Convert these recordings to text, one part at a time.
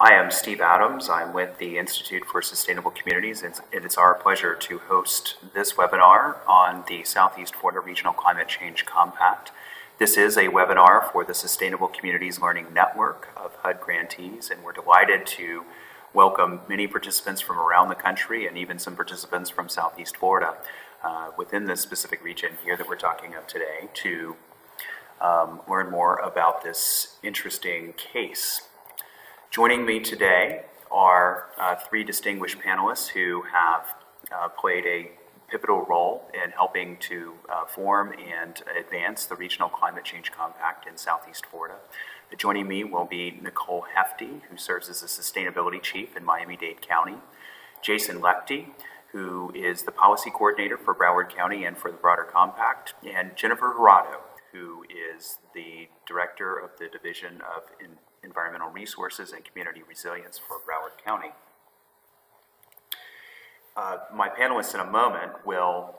I am Steve Adams. I'm with the Institute for Sustainable Communities, and it's our pleasure to host this webinar on the Southeast Florida Regional Climate Change Compact. This is a webinar for the Sustainable Communities Learning Network of HUD grantees, and we're delighted to welcome many participants from around the country and even some participants from Southeast Florida within this specific region here that we're talking of today to learn more about this interesting case. Joining me today are three distinguished panelists who have played a pivotal role in helping to form and advance the Regional Climate Change Compact in Southeast Florida. Joining me will be Nichole Hefty, who serves as the Sustainability Chief in Miami-Dade County, Jason Liechty, who is the Policy Coordinator for Broward County and for the broader Compact, and Jennifer Jurado, who is the Director of the Division of Environmental Resources and Community Resilience for Broward County. My panelists in a moment will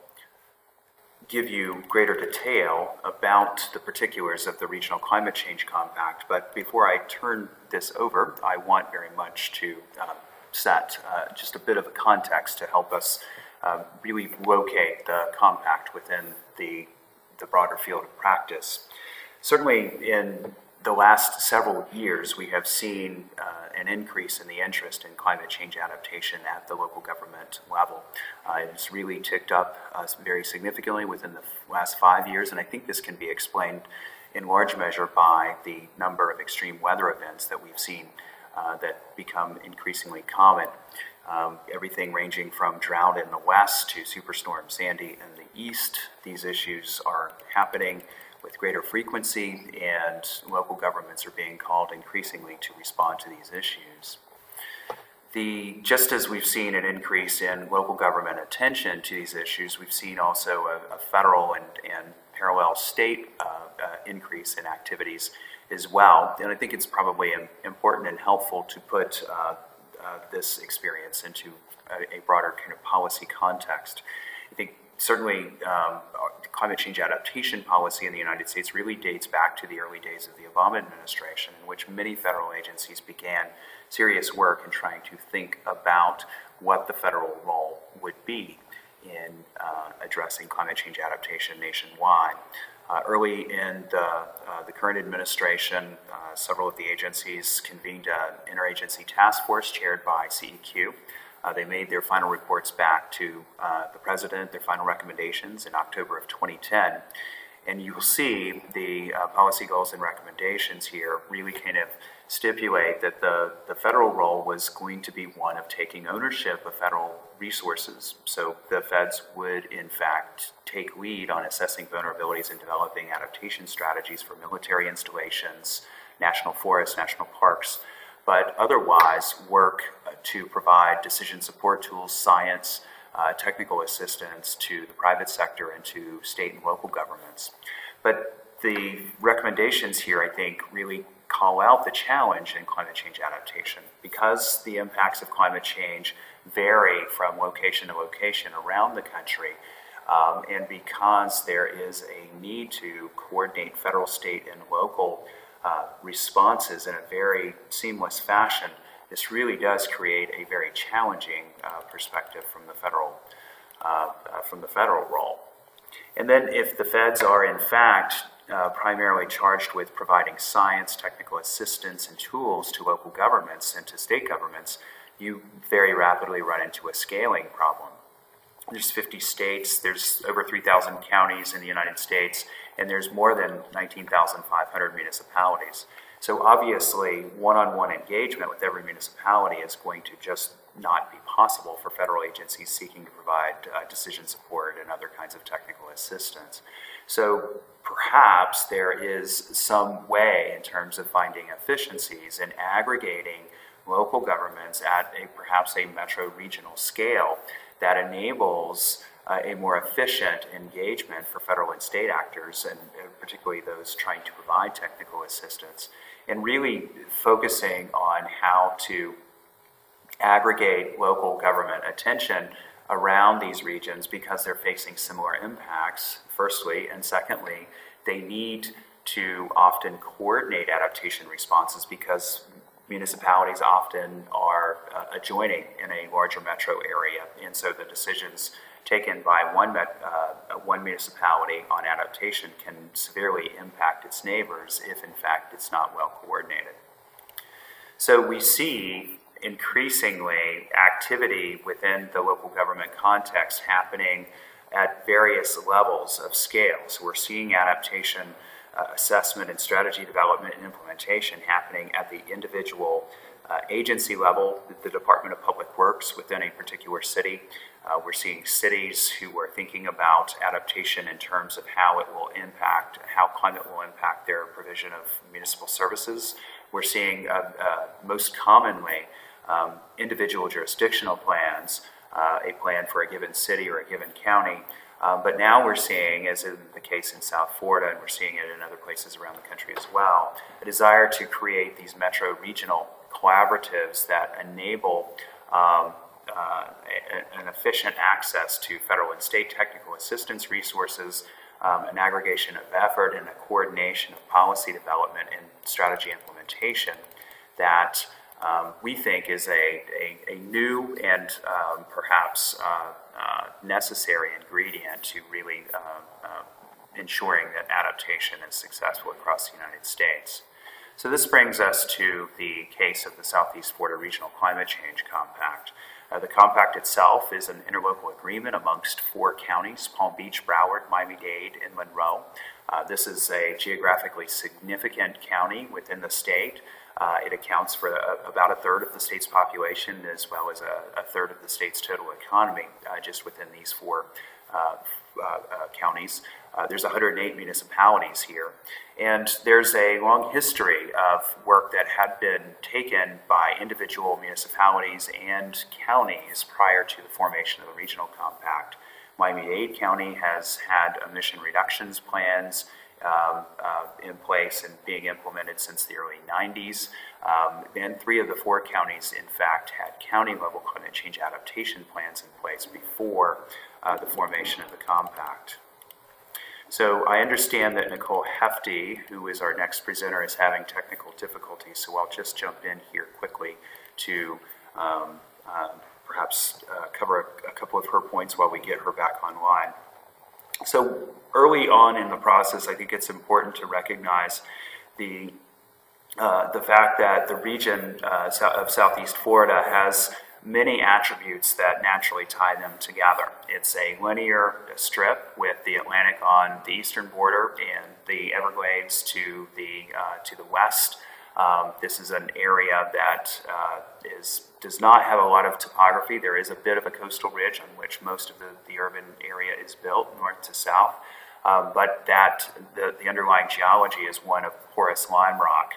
give you greater detail about the particulars of the Regional Climate Change Compact, but before I turn this over, I want very much to set just a bit of a context to help us really locate the compact within the broader field of practice. Certainly in the last several years, we have seen an increase in the interest in climate change adaptation at the local government level. It's really ticked up very significantly within the last 5 years, and I think this can be explained in large measure by the number of extreme weather events that we've seen that become increasingly common. Everything ranging from drought in the west to Superstorm Sandy in the east. These issues are happening with greater frequency, and local governments are being called increasingly to respond to these issues. Just as we've seen an increase in local government attention to these issues, we've seen also a federal and parallel state increase in activities as well. And I think it's probably important and helpful to put this experience into a broader kind of policy context. I think certainly climate change adaptation policy in the United States really dates back to the early days of the Obama administration, in which many federal agencies began serious work in trying to think about what the federal role would be in addressing climate change adaptation nationwide. Early in the current administration, several of the agencies convened an interagency task force chaired by CEQ. They made their final reports back to the President, their final recommendations in October of 2010. And you will see the policy goals and recommendations here really kind of stipulate that the federal role was going to be one of taking ownership of federal resources. So the feds would, in fact, take lead on assessing vulnerabilities and developing adaptation strategies for military installations, national forests, national parks, but otherwise work to provide decision support tools, science, technical assistance to the private sector and to state and local governments. But the recommendations here, I think, really call out the challenge in climate change adaptation. Because the impacts of climate change vary from location to location around the country, and because there is a need to coordinate federal, state, and local responses in a very seamless fashion, this really does create a very challenging perspective from the federal role. And then if the feds are in fact primarily charged with providing science, technical assistance, and tools to local governments and to state governments, you very rapidly run into a scaling problem. There's 50 states, there's over 3,000 counties in the United States, and there's more than 19,500 municipalities. So obviously, one-on-one engagement with every municipality is going to just not be possible for federal agencies seeking to provide decision support and other kinds of technical assistance. So perhaps there is some way in terms of finding efficiencies in aggregating local governments at perhaps a metro-regional scale that enables a more efficient engagement for federal and state actors, and particularly those trying to provide technical assistance, and really focusing on how to aggregate local government attention around these regions because they're facing similar impacts, firstly, and secondly, they need to often coordinate adaptation responses because municipalities often are adjoining in a larger metro area, and so the decisions taken by one municipality on adaptation can severely impact its neighbors if in fact it's not well coordinated. So we see increasingly activity within the local government context happening at various levels of scale. So we're seeing adaptation assessment and strategy development and implementation happening at the individual agency level, the Department of Public Works within a particular city. We're seeing cities who are thinking about adaptation in terms of how climate will impact their provision of municipal services. We're seeing most commonly individual jurisdictional plans, a plan for a given city or a given county. But now we're seeing, as in the case in South Florida, and we're seeing it in other places around the country as well, a desire to create these metro-regional collaboratives that enable an efficient access to federal and state technical assistance resources, an aggregation of effort, and a coordination of policy development and strategy implementation that we think is a new and perhaps necessary ingredient to really ensuring that adaptation is successful across the United States. So this brings us to the case of the Southeast Florida Regional Climate Change Compact. The compact itself is an interlocal agreement amongst 4 counties: Palm Beach, Broward, Miami-Dade, and Monroe. This is a geographically significant county within the state. It accounts for about a third of the state's population, as well as a third of the state's total economy, just within these 4 counties. There's 108 municipalities here, and there's a long history of work that had been taken by individual municipalities and counties prior to the formation of the regional compact. Miami-Dade County has had emission reductions plans in place and being implemented since the early 90s. And 3 of the 4 counties, in fact, had county-level climate change adaptation plans in place before the formation of the compact. So I understand that Nichole Hefty, who is our next presenter, is having technical difficulties, so I'll just jump in here quickly to perhaps cover a couple of her points while we get her back online. So early on in the process, I think it's important to recognize the fact that the region of Southeast Florida has many attributes that naturally tie them together. It's a linear strip with the Atlantic on the eastern border and the Everglades to the west. This is an area that does not have a lot of topography. There is a bit of a coastal ridge on which most of the urban area is built, north to south, but the underlying geology is one of porous lime rock,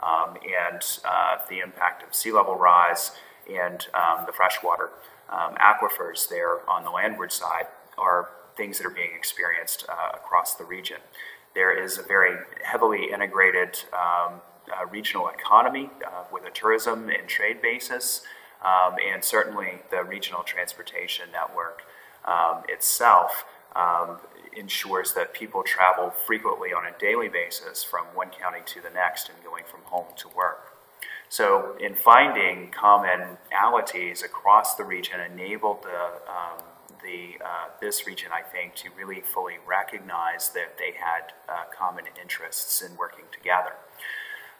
and the impact of sea level rise and the freshwater aquifers there on the landward side are things that are being experienced across the region. There is a very heavily integrated regional economy with a tourism and trade basis, and certainly the regional transportation network itself ensures that people travel frequently on a daily basis from one county to the next and going from home to work. So in finding commonalities across the region enabled this region, I think, to really fully recognize that they had common interests in working together.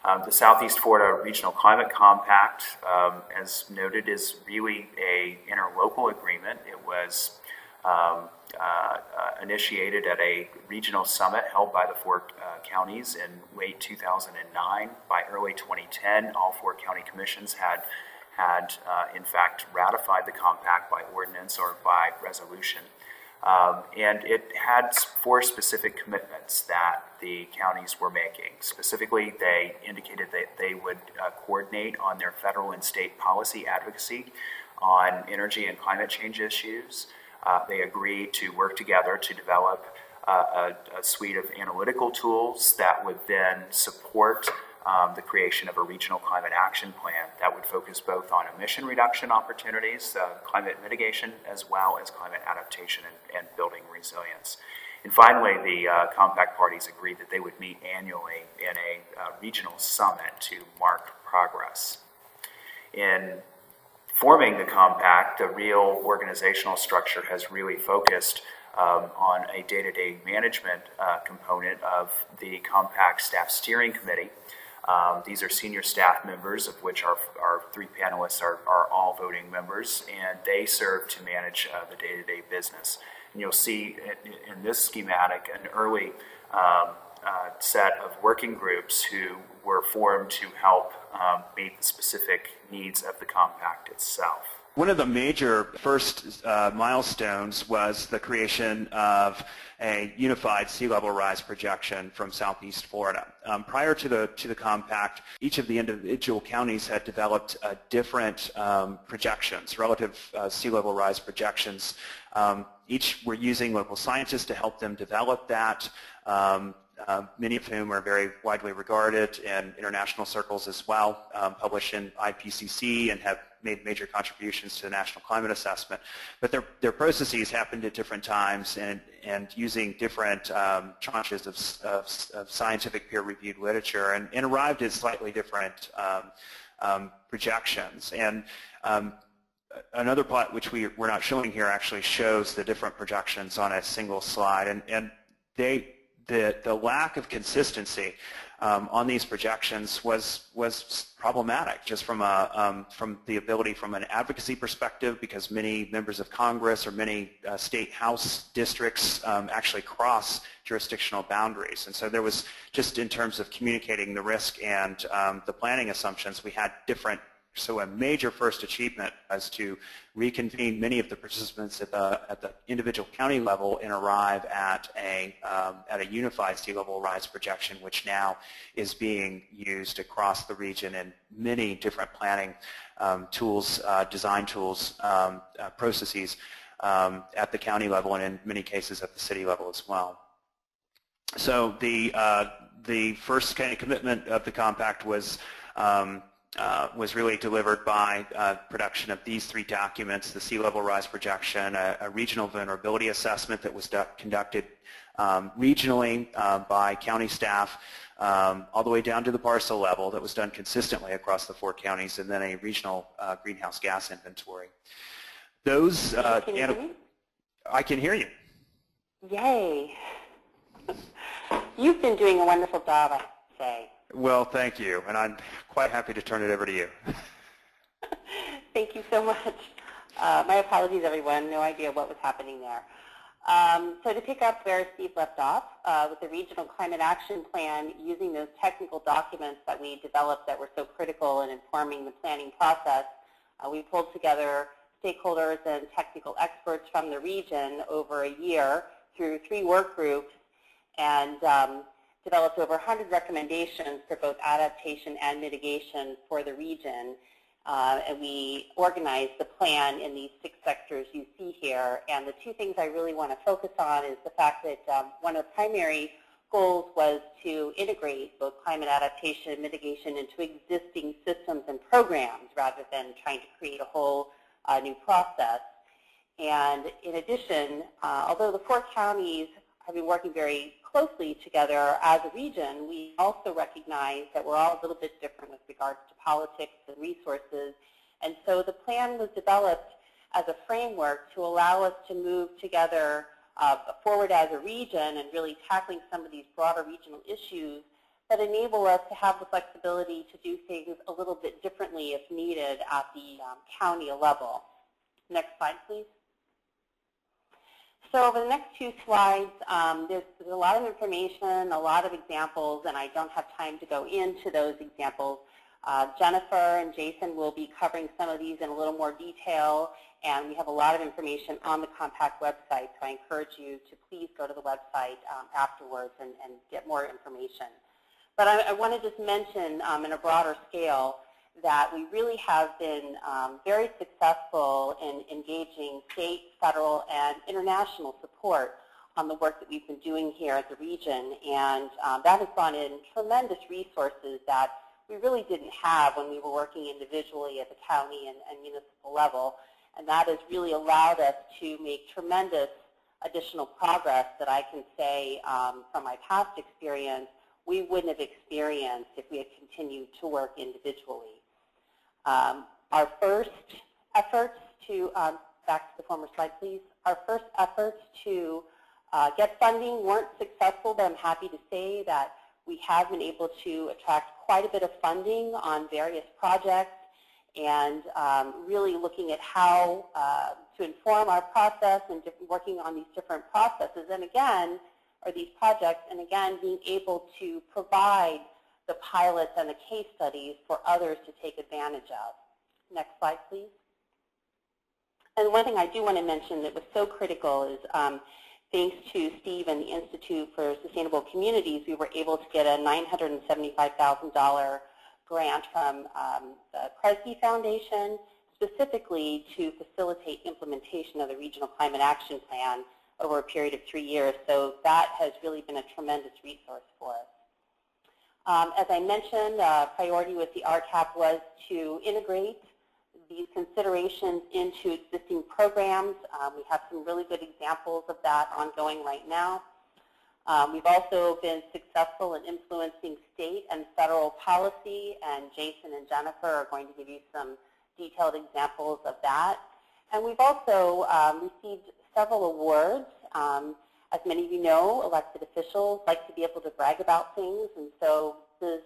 The Southeast Florida Regional Climate Compact, as noted, is really an interlocal agreement. It was initiated at a regional summit held by the 4 counties in late 2009. By early 2010, all 4 county commissions had in fact ratified the compact by ordinance or by resolution. And it had 4 specific commitments that the counties were making. Specifically, they indicated that they would coordinate on their federal and state policy advocacy on energy and climate change issues. They agreed to work together to develop a suite of analytical tools that would then support the creation of a regional climate action plan that would focus both on emission reduction opportunities, climate mitigation, as well as climate adaptation and building resilience. And finally, the compact parties agreed that they would meet annually in a regional summit to mark progress. In forming the compact, the real organizational structure has really focused on a day-to-day management component of the compact staff steering committee. These are senior staff members, of which our three panelists are all voting members, and they serve to manage the day-to-day business. And you'll see in this schematic an early set of working groups who were formed to help meet the specific needs of the compact itself. One of the major first milestones was the creation of a unified sea level rise projection from Southeast Florida. Prior to the compact, each of the individual counties had developed different projections, relative sea level rise projections. Each were using local scientists to help them develop that. Many of whom are very widely regarded in international circles as well, published in IPCC and have made major contributions to the National Climate Assessment. But their processes happened at different times and using different tranches of scientific peer-reviewed literature and arrived at slightly different projections. And another plot, which we're not showing here, actually shows the different projections on a single slide. And the lack of consistency on these projections was problematic, just from the ability from an advocacy perspective, because many members of Congress or many state house districts actually cross jurisdictional boundaries. And so there was, just in terms of communicating the risk and the planning assumptions, we had different. So a major first achievement was to reconvene many of the participants at the individual county level and arrive at a unified sea level rise projection, which now is being used across the region in many different planning tools, design tools, processes at the county level, and in many cases at the city level as well. So the first kind of commitment of the compact was really delivered by production of these three documents: the sea level rise projection, a regional vulnerability assessment that was conducted regionally by county staff all the way down to the parcel level that was done consistently across the 4 counties, and then a regional greenhouse gas inventory. Those, can you hear me? I can hear you. Yay. You've been doing a wonderful job, I have to say. Well, thank you, and I'm quite happy to turn it over to you. Thank you so much. My apologies, everyone. No idea what was happening there. So to pick up where Steve left off, with the Regional Climate Action Plan, using those technical documents that we developed that were so critical in informing the planning process, we pulled together stakeholders and technical experts from the region over a year through 3 work groups, and developed over 100 recommendations for both adaptation and mitigation for the region. And we organized the plan in these 6 sectors you see here. And the 2 things I really want to focus on is the fact that one of the primary goals was to integrate both climate adaptation and mitigation into existing systems and programs rather than trying to create a whole new process. And in addition, although the 4 counties have been working very closely together as a region, we also recognize that we're all a little bit different with regards to politics and resources. And so the plan was developed as a framework to allow us to move together forward as a region and really tackling some of these broader regional issues that enable us to have the flexibility to do things a little bit differently if needed at the county level. Next slide, please. So over the next 2 slides, there's a lot of information, a lot of examples, and I don't have time to go into those examples. Jennifer and Jason will be covering some of these in a little more detail, and we have a lot of information on the compact website, so I encourage you to please go to the website afterwards and get more information. But I want to just mention in a broader scale that we really have been very successful in engaging state, federal, and international support on the work that we've been doing here at the region. And that has brought in tremendous resources that we really didn't have when we were working individually at the county and municipal level. And that has really allowed us to make tremendous additional progress that I can say from my past experience we wouldn't have experienced if we had continued to work individually. Our first efforts to, back to the former slide please, our first efforts to get funding weren't successful, but I'm happy to say that we have been able to attract quite a bit of funding on various projects and really looking at how to inform our process and working on these different processes and again, or these projects, and again, being able to provide the pilots and the case studies for others to take advantage of. Next slide, please. And one thing I do want to mention that was so critical is thanks to Steve and the Institute for Sustainable Communities, we were able to get a $975,000 grant from the Kresge Foundation, specifically to facilitate implementation of the Regional Climate Action Plan over a period of 3 years. So that has really been a tremendous resource for us. As I mentioned, priority with the RCAP was to integrate these considerations into existing programs. We have some really good examples of that ongoing right now. We've also been successful in influencing state and federal policy, and Jason and Jennifer are going to give you some detailed examples of that. And we've also received several awards. As many of you know, elected officials like to be able to brag about things, and so this has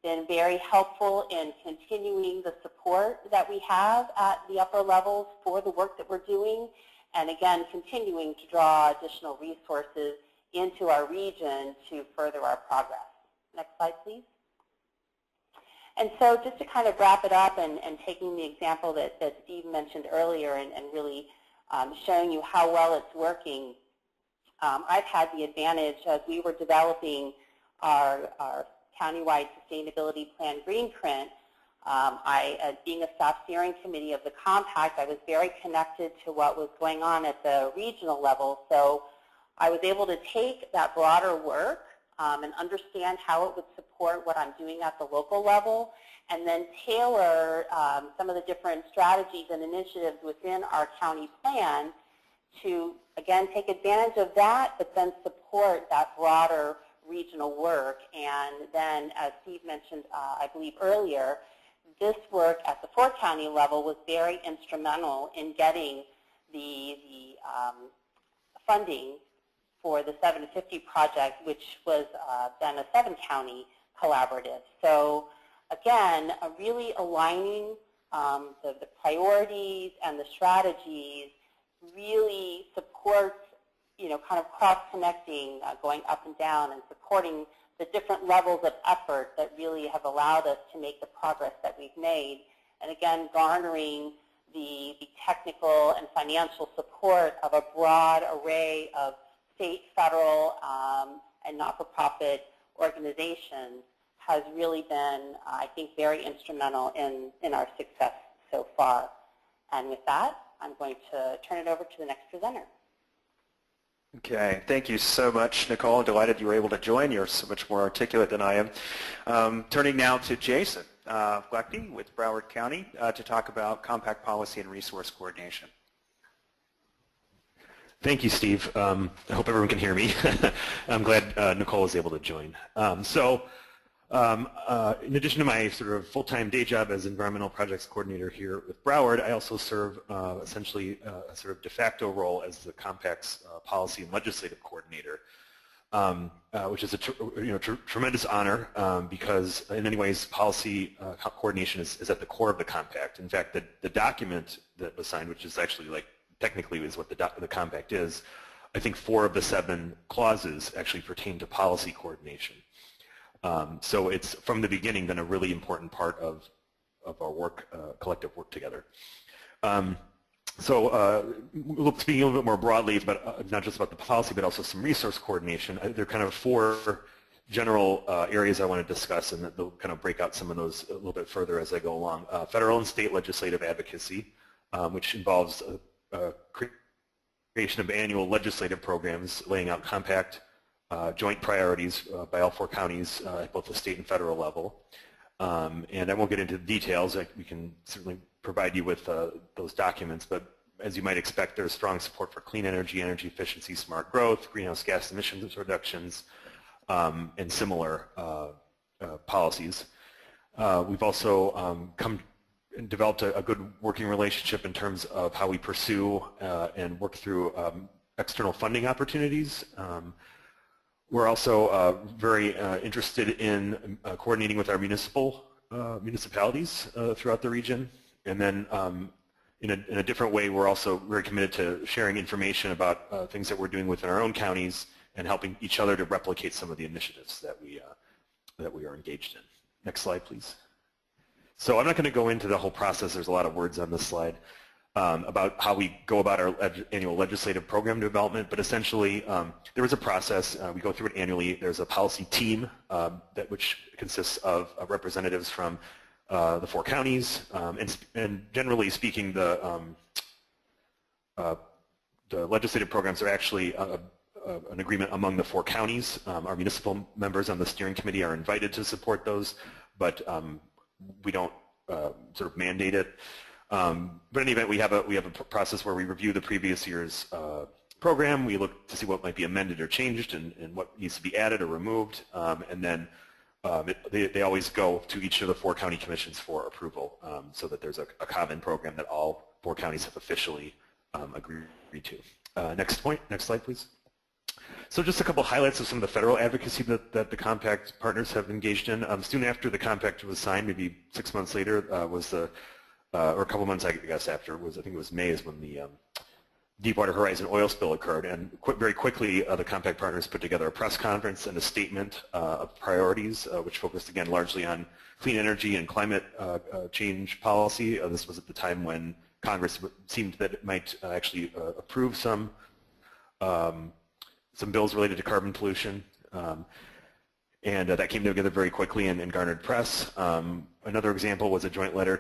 been very helpful in continuing the support that we have at the upper levels for the work that we're doing, and again, continuing to draw additional resources into our region to further our progress. Next slide, please. And so just to kind of wrap it up and taking the example that Steve mentioned earlier and really showing you how well it's working, I've had the advantage as we were developing our countywide sustainability plan green print. Being a staff steering committee of the compact, I was very connected to what was going on at the regional level. So I was able to take that broader work and understand how it would support what I'm doing at the local level, and then tailor some of the different strategies and initiatives within our county plan to, again, take advantage of that, but then support that broader regional work. And then, as Steve mentioned, I believe earlier, this work at the four-county level was very instrumental in getting the funding for the 7 to 50 project, which was then a 7-county collaborative. So again, really aligning the priorities and the strategies really supports, kind of cross-connecting, going up and down and supporting the different levels of effort that really have allowed us to make the progress that we've made. And again, garnering the technical and financial support of a broad array of state, federal, and not-for-profit organizations has really been, I think, very instrumental in our success so far. And with that, I'm going to turn it over to the next presenter. Okay, thank you so much, Nichole. I'm delighted you were able to join. You're so much more articulate than I am. Turning now to Jason Liechty with Broward County to talk about compact policy and resource coordination. Thank you, Steve. I hope everyone can hear me. I'm glad Nichole was able to join. In addition to my sort of full-time day job as environmental projects coordinator here with Broward, I also serve essentially a sort of de facto role as the compact's policy and legislative coordinator, which is a tremendous honor because in many ways policy coordination is at the core of the compact. In fact, the document that was signed, which is actually technically is what the compact is, I think 4 of the 7 clauses actually pertain to policy coordination. So it's from the beginning been a really important part of our work, collective work together. Speaking a little bit more broadly, but not just about the policy, but also some resource coordination, there are kind of 4 general areas I want to discuss, and they'll kind of break out some of those a little bit further as I go along. Federal and state legislative advocacy, which involves creation of annual legislative programs laying out compact joint priorities by all 4 counties at both the state and federal level. And I won't get into the details. We can certainly provide you with those documents, but as you might expect, there's strong support for clean energy, energy efficiency, smart growth, greenhouse gas emissions reductions, and similar policies. We've also come and developed a good working relationship in terms of how we pursue and work through external funding opportunities. We're also very interested in coordinating with our municipalities throughout the region. And then in a different way, we're also very committed to sharing information about things that we're doing within our own counties and helping each other to replicate some of the initiatives that we are engaged in. Next slide, please. So I'm not going to go into the whole process. There's a lot of words on this slide about how we go about our annual legislative program development, but essentially there is a process. We go through it annually. There's a policy team which consists of representatives from the 4 counties, and generally speaking, the legislative programs are actually an agreement among the 4 counties. Our municipal members on the steering committee are invited to support those, but we don't sort of mandate it. But in any event, we have a process where we review the previous year's program. We look to see what might be amended or changed and what needs to be added or removed, and then they always go to each of the 4 county commissions for approval, so that there's a common program that all 4 counties have officially agreed to. Next slide, please. So just a couple highlights of some of the federal advocacy that the compact partners have engaged in. Soon after the compact was signed, maybe 6 months later, or a couple months I guess after, I think it was May is when the Deepwater Horizon oil spill occurred, and very quickly the compact partners put together a press conference and a statement of priorities, which focused again largely on clean energy and climate change policy. This was at the time when Congress seemed that it might actually approve some bills related to carbon pollution, and that came together very quickly and garnered press. Another example was a joint letter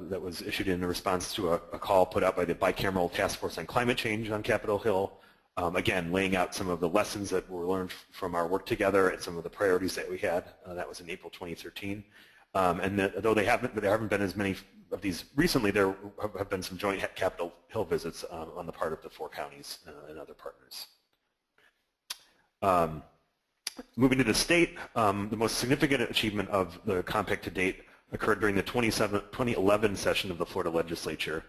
that was issued in response to a call put out by the Bicameral Task Force on Climate Change on Capitol Hill, again laying out some of the lessons that were learned from our work together and some of the priorities that we had. That was in April 2013. And though there haven't been as many of these recently, there have been some joint Capitol Hill visits on the part of the 4 counties and other partners. Moving to the state, the most significant achievement of the compact to date occurred during the 2011 session of the Florida legislature,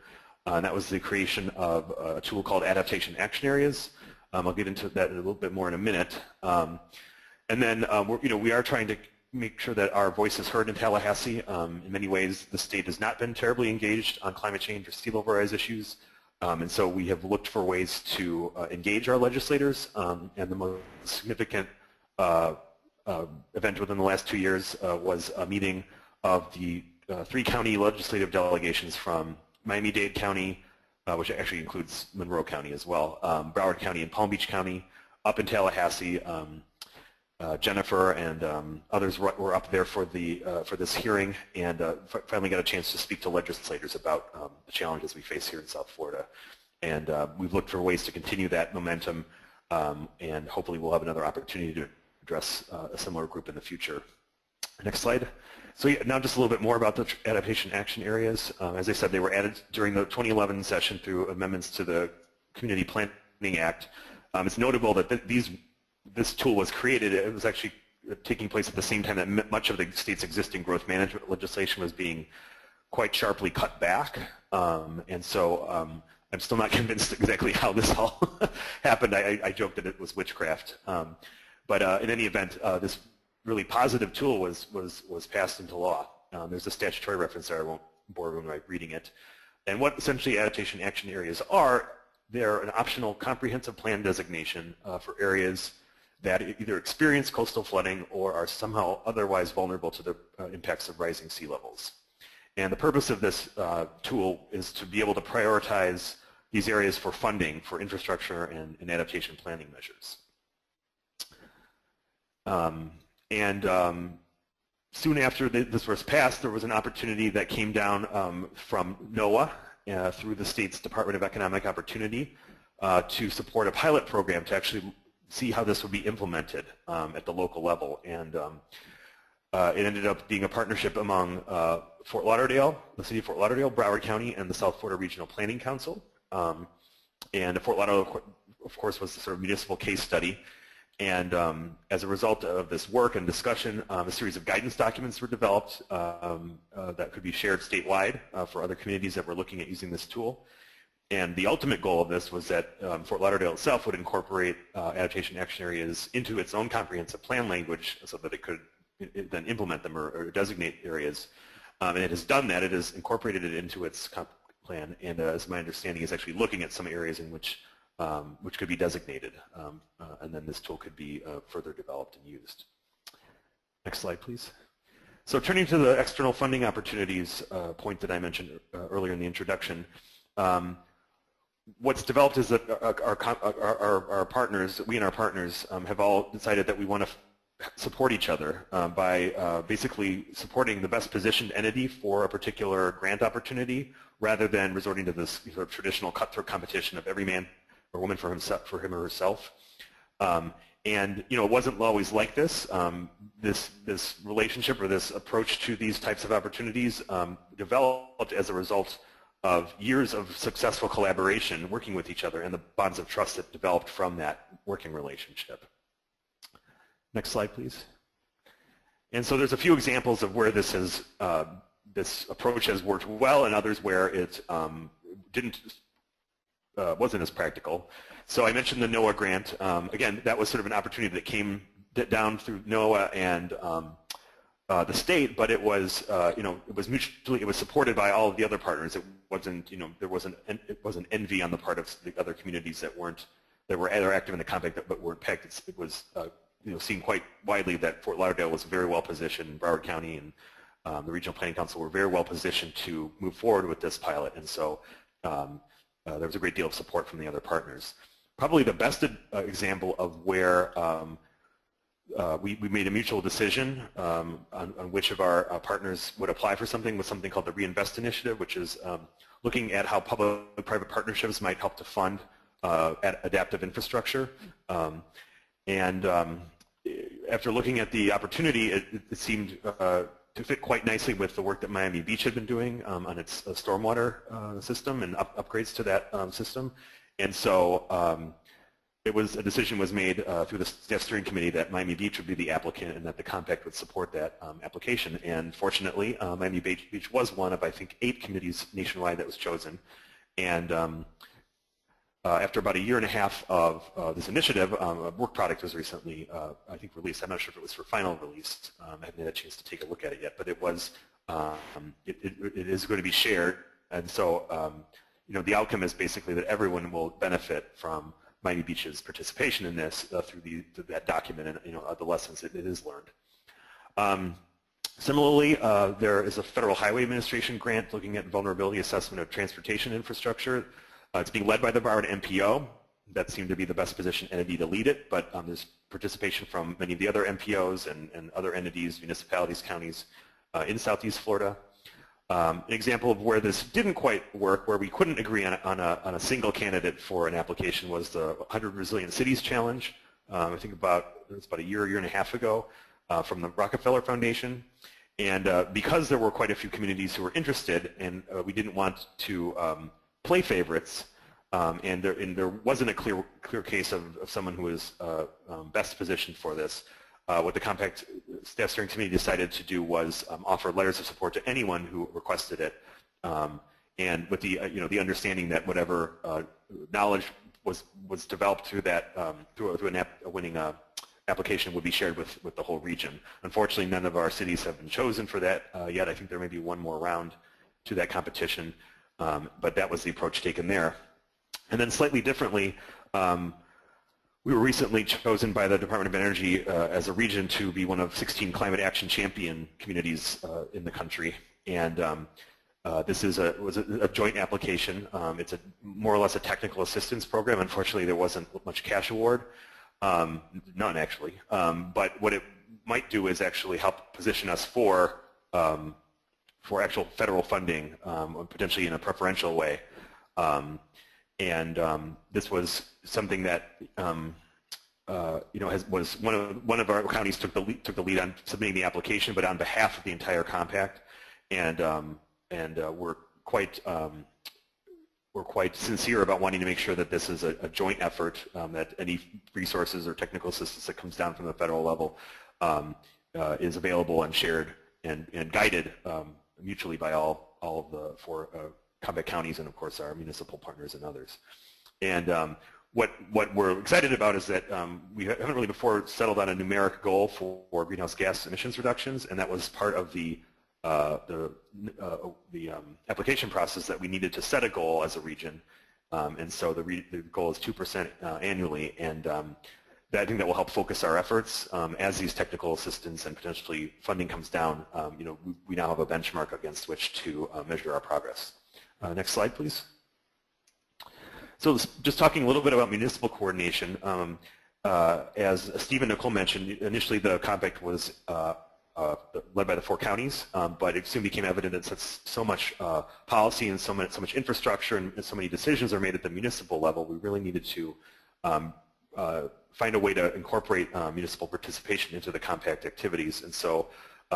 and that was the creation of a tool called Adaptation Action Areas. I'll get into that a little bit more in a minute. And then we are trying to make sure that our voice is heard in Tallahassee. In many ways, the state has not been terribly engaged on climate change or sea level rise issues. And so we have looked for ways to engage our legislators, and the most significant event within the last 2 years was a meeting of the 3 county legislative delegations from Miami-Dade County, which actually includes Monroe County as well, Broward County and Palm Beach County, up in Tallahassee. Jennifer and others were up there for this hearing, and finally got a chance to speak to legislators about the challenges we face here in South Florida. And we've looked for ways to continue that momentum, and hopefully we'll have another opportunity to address a similar group in the future. Next slide. So yeah, now just a little bit more about the Adaptation Action Areas. As I said, they were added during the 2011 session through amendments to the Community Planning Act. It's notable that this tool was created. It was actually taking place at the same time that much of the state's existing growth management legislation was being quite sharply cut back. And so I'm still not convinced exactly how this all happened. I joked that it was witchcraft. But in any event, this really positive tool was passed into law. There's a statutory reference there. I won't bore everyone by reading it. And what essentially Adaptation Action Areas are, they're an optional comprehensive plan designation for areas that either experience coastal flooding or are somehow otherwise vulnerable to the impacts of rising sea levels. And the purpose of this tool is to be able to prioritize these areas for funding for infrastructure and adaptation planning measures. Soon after this was passed, there was an opportunity that came down from NOAA through the state's Department of Economic Opportunity to support a pilot program to actually see how this would be implemented at the local level. And it ended up being a partnership among Fort Lauderdale, the city of Fort Lauderdale, Broward County, and the South Florida Regional Planning Council. And Fort Lauderdale, of course, was the sort of municipal case study. And as a result of this work and discussion, a series of guidance documents were developed that could be shared statewide for other communities that were looking at using this tool. And the ultimate goal of this was that Fort Lauderdale itself would incorporate adaptation action areas into its own comprehensive plan language so that it could then implement them or designate areas. And it has done that. It has incorporated it into its comp plan, and as my understanding is actually looking at some areas in which could be designated, and then this tool could be further developed and used. Next slide, please. So turning to the external funding opportunities point that I mentioned earlier in the introduction, what's developed is that our partners, we and our partners, have all decided that we want to support each other by basically supporting the best positioned entity for a particular grant opportunity rather than resorting to this sort of traditional cutthroat competition of every man or woman for him or herself. And it wasn't always like this. This relationship or this approach to these types of opportunities developed as a result of years of successful collaboration, working with each other, and the bonds of trust that developed from that working relationship. Next slide, please. And so there's a few examples of where this has this approach has worked well, and others where it wasn't as practical. So I mentioned the NOAA grant. Again, that was sort of an opportunity that came down through NOAA and the state, but it was it was supported by all of the other partners. It wasn't there wasn't envy on the part of the other communities that were either active in the compact but weren't pegged. It was seen quite widely that Fort Lauderdale was very well positioned, Broward County and the Regional Planning Council were very well positioned to move forward with this pilot, and so there was a great deal of support from the other partners. Probably the best example of where we made a mutual decision on which of our partners would apply for something was something called the Reinvest Initiative, which is looking at how public-private partnerships might help to fund adaptive infrastructure. After looking at the opportunity, it seemed to fit quite nicely with the work that Miami Beach had been doing on its stormwater system and upgrades to that system. And so a decision was made through the staff steering committee that Miami Beach would be the applicant and that the compact would support that application. And fortunately, Miami Beach was one of, I think, 8 communities nationwide that was chosen. And after about a year and a half of this initiative, a work product was recently, I think, released. I'm not sure if it was for final release. I haven't had a chance to take a look at it yet, but it was. It is going to be shared, and so the outcome is basically that everyone will benefit from Miami Beach's participation in this through that document and the lessons it is learned. Similarly, there is a Federal Highway Administration grant looking at vulnerability assessment of transportation infrastructure. It's being led by the Broward MPO. That seemed to be the best positioned entity to lead it, but there's participation from many of the other MPOs and other entities, municipalities, counties in Southeast Florida. An example of where this didn't quite work, where we couldn't agree on a single candidate for an application, was the 100 Resilient Cities Challenge. I think it was about a year and a half ago from the Rockefeller Foundation. And because there were quite a few communities who were interested, and we didn't want to play favorites, and there wasn't a clear case of someone who was best positioned for this. What the compact staff steering committee decided to do was offer letters of support to anyone who requested it, and with the the understanding that whatever knowledge was developed through that through a winning application would be shared with the whole region. Unfortunately, none of our cities have been chosen for that yet. I think there may be one more round to that competition. But that was the approach taken there. And then slightly differently, we were recently chosen by the Department of Energy as a region to be one of 16 climate action champion communities in the country. And this was a joint application. It's more or less a technical assistance program. Unfortunately, there wasn't much cash award, none actually. But what it might do is actually help position us for actual federal funding, potentially in a preferential way. This was something that was one of our counties took the lead on submitting the application, but on behalf of the entire compact, and we're quite we're quite sincere about wanting to make sure that this is a joint effort, that any resources or technical assistance that comes down from the federal level is available and shared and guided mutually by all of the 4 combat counties and, of course, our municipal partners and others. And what we're excited about is that we haven't really before settled on a numeric goal for greenhouse gas emissions reductions, and that was part of the application process that we needed to set a goal as a region. And so the goal is 2% annually, and I think that will help focus our efforts as these technical assistance and potentially funding comes down. We now have a benchmark against which to measure our progress. Next slide, please. So just talking a little bit about municipal coordination, as Steve and Nichole mentioned, initially the compact was led by the 4 counties, but it soon became evident that since so much policy and so much infrastructure and so many decisions are made at the municipal level, we really needed to find a way to incorporate municipal participation into the compact activities. And so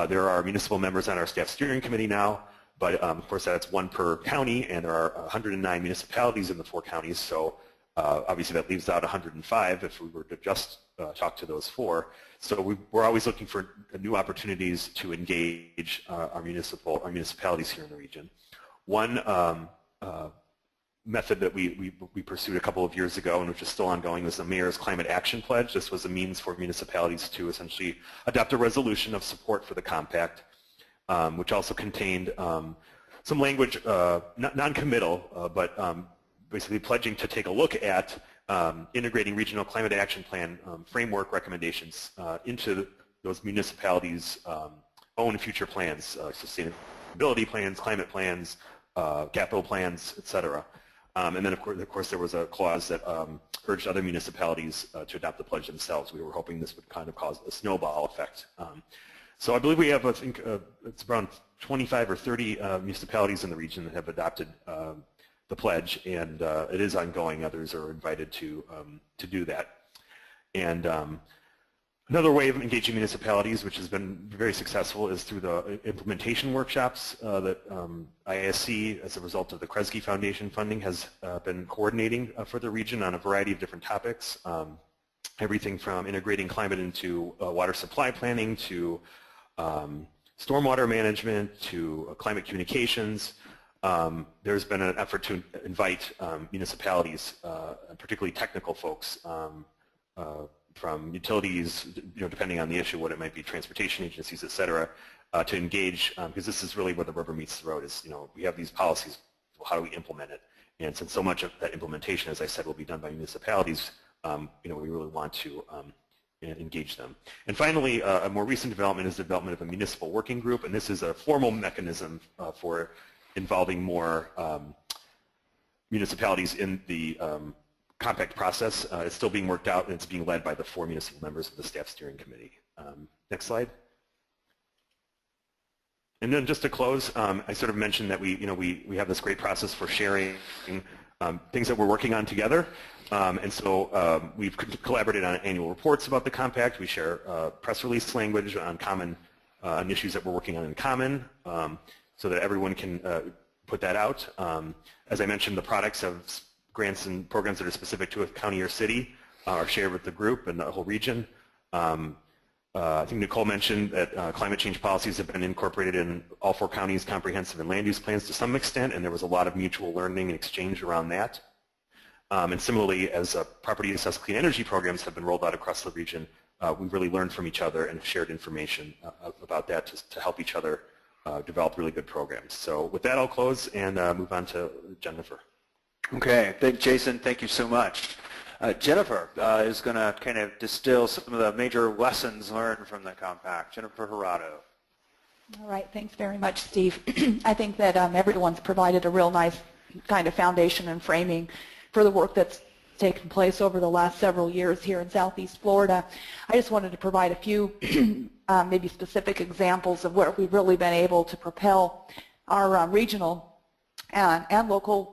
there are municipal members on our staff steering committee now, but of course that's 1 per county, and there are 109 municipalities in the 4 counties, so obviously that leaves out 105 if we were to just talk to those 4. So we're always looking for new opportunities to engage our municipalities here in the region. One method that we pursued a couple of years ago, and which is still ongoing, was the Mayor's Climate Action Pledge. This was a means for municipalities to essentially adopt a resolution of support for the compact, which also contained some language, non-committal, but basically pledging to take a look at integrating regional climate action plan framework recommendations into those municipalities' own future plans, sustainability plans, climate plans, capital plans, et cetera. And then, of course, there was a clause that urged other municipalities to adopt the pledge themselves. We were hoping this would kind of cause a snowball effect. So I believe we have, I think, it's around 25 or 30 municipalities in the region that have adopted the pledge, and it is ongoing. Others are invited to do that. And another way of engaging municipalities, which has been very successful, is through the implementation workshops that ISC, as a result of the Kresge Foundation funding, has been coordinating for the region on a variety of different topics. Everything from integrating climate into water supply planning to stormwater management to climate communications. There's been an effort to invite municipalities, particularly technical folks, from utilities, depending on the issue, what it might be, transportation agencies, et cetera, to engage, because this is really where the rubber meets the road. Is we have these policies, how do we implement it? And since so much of that implementation, as I said, will be done by municipalities, we really want to engage them. And finally, a more recent development is the development of a municipal working group, and this is a formal mechanism for involving more municipalities in the compact process. It's still being worked out, and it's being led by the 4 municipal members of the staff steering committee. Next slide. And then just to close, I sort of mentioned that we have this great process for sharing things that we're working on together. And so we've collaborated on annual reports about the compact. We share press release language on common on issues that we're working on in common, so that everyone can put that out. As I mentioned, the products of grants and programs that are specific to a county or city are shared with the group and the whole region. I think Nichole mentioned that climate change policies have been incorporated in all 4 counties' comprehensive and land use plans to some extent, and there was a lot of mutual learning and exchange around that. And similarly, as property assessed clean energy programs have been rolled out across the region, we've really learned from each other and shared information about that to help each other develop really good programs. So with that, I'll close and move on to Jennifer. Okay, Jason, thank you so much. Jennifer is going to kind of distill some of the major lessons learned from the compact. Jennifer Jurado. All right, thanks very much, Steve. I think that everyone's provided a real nice kind of foundation and framing for the work that's taken place over the last several years here in Southeast Florida. I just wanted to provide a few maybe specific examples of where we've really been able to propel our regional and local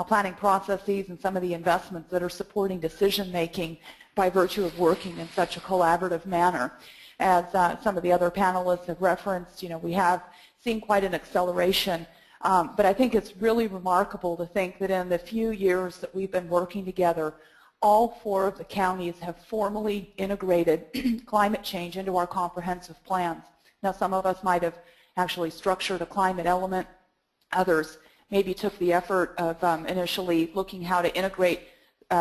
planning processes and some of the investments that are supporting decision making by virtue of working in such a collaborative manner. As some of the other panelists have referenced, we have seen quite an acceleration But I think it's really remarkable to think that in the few years that we've been working together, all 4 of the counties have formally integrated climate change into our comprehensive plans. Now, some of us might have actually structured a climate element. Others maybe took the effort of initially looking how to integrate